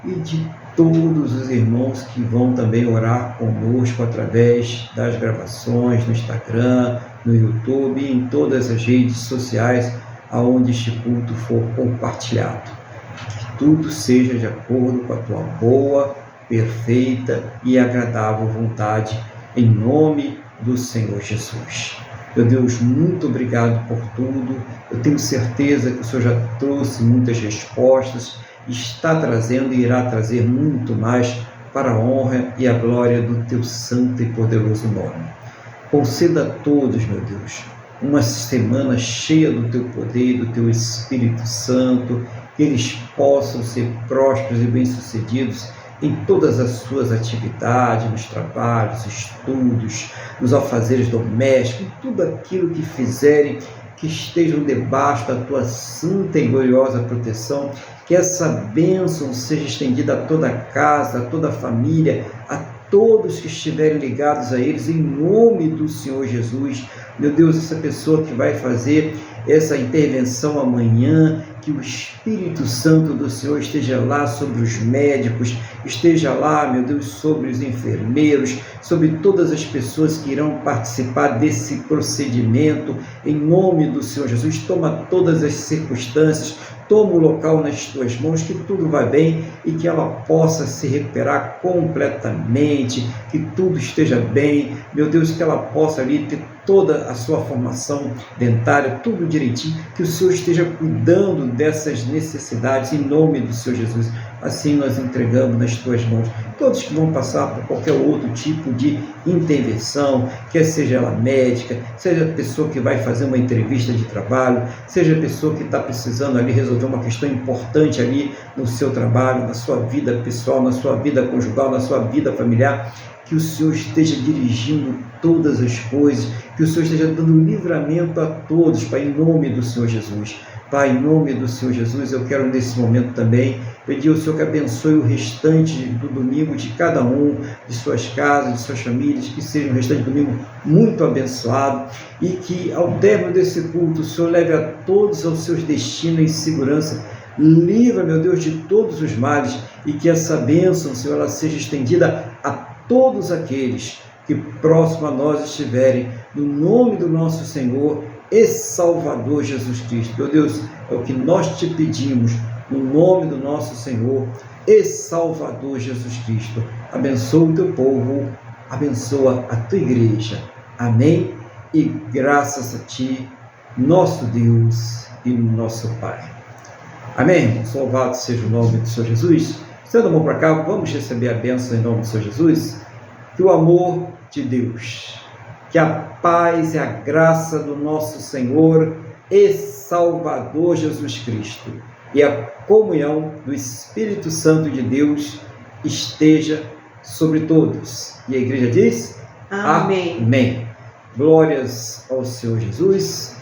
e de todos os irmãos que vão também orar conosco através das gravações no Instagram, no YouTube e em todas as redes sociais aonde este culto for compartilhado. Que tudo seja de acordo com a Tua boa, perfeita e agradável vontade, em nome do Senhor Jesus. Meu Deus, muito obrigado por tudo. Eu tenho certeza que o Senhor já trouxe muitas respostas, está trazendo e irá trazer muito mais para a honra e a glória do Teu santo e poderoso nome. Conceda a todos, meu Deus, uma semana cheia do Teu poder e do Teu Espírito Santo, que eles possam ser prósperos e bem-sucedidos em todas as suas atividades, nos trabalhos, estudos, nos afazeres domésticos, tudo aquilo que fizerem, que estejam debaixo da Tua santa e gloriosa proteção, que essa bênção seja estendida a toda a casa, a toda a família, a todos que estiverem ligados a eles, em nome do Senhor Jesus. Meu Deus, essa pessoa que vai fazer essa intervenção amanhã, que o Espírito Santo do Senhor esteja lá sobre os médicos, esteja lá, meu Deus, sobre os enfermeiros, sobre todas as pessoas que irão participar desse procedimento, em nome do Senhor Jesus. Toma todas as circunstâncias, toma o local nas Tuas mãos, que tudo vai bem e que ela possa se recuperar completamente, que tudo esteja bem, meu Deus, que ela possa ali ter toda a sua formação dentária, tudo direitinho, que o Senhor esteja cuidando dessas necessidades, em nome do Senhor Jesus. Assim nós entregamos nas Tuas mãos todos que vão passar por qualquer outro tipo de intervenção, quer seja ela médica, seja a pessoa que vai fazer uma entrevista de trabalho, seja a pessoa que está precisando ali resolver uma questão importante ali no seu trabalho, na sua vida pessoal, na sua vida conjugal, na sua vida familiar, que o Senhor esteja dirigindo todas as coisas, que o Senhor esteja dando livramento a todos, Pai, em nome do Senhor Jesus. Pai, em nome do Senhor Jesus, eu quero nesse momento também pedir ao Senhor que abençoe o restante do domingo de cada um, de suas casas, de suas famílias, que seja um restante de domingo muito abençoado e que ao término desse culto o Senhor leve a todos aos seus destinos em segurança. Livra, meu Deus, de todos os males e que essa bênção, Senhor, ela seja estendida a todos aqueles que próximo a nós estiverem, no nome do nosso Senhor e Salvador Jesus Cristo. Meu Deus, é o que nós te pedimos, no nome do nosso Senhor e Salvador Jesus Cristo. Abençoa o Teu povo, abençoa a Tua igreja. Amém? E graças a Ti, nosso Deus e nosso Pai. Amém? Louvado seja o nome do Senhor Jesus. Estendo a mão para cá, vamos receber a bênção em nome do Senhor Jesus. Que o amor de Deus, que a paz e a graça do nosso Senhor e Salvador Jesus Cristo e a comunhão do Espírito Santo de Deus esteja sobre todos. E a igreja diz: Amém. Amém. Glórias ao Senhor Jesus.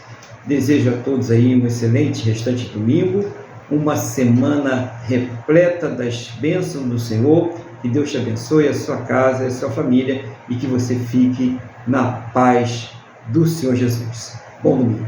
Desejo a todos aí um excelente restante domingo, uma semana repleta das bênçãos do Senhor. Que Deus te abençoe, a sua casa e a sua família, e que você fique na paz do Senhor Jesus. Bom domingo.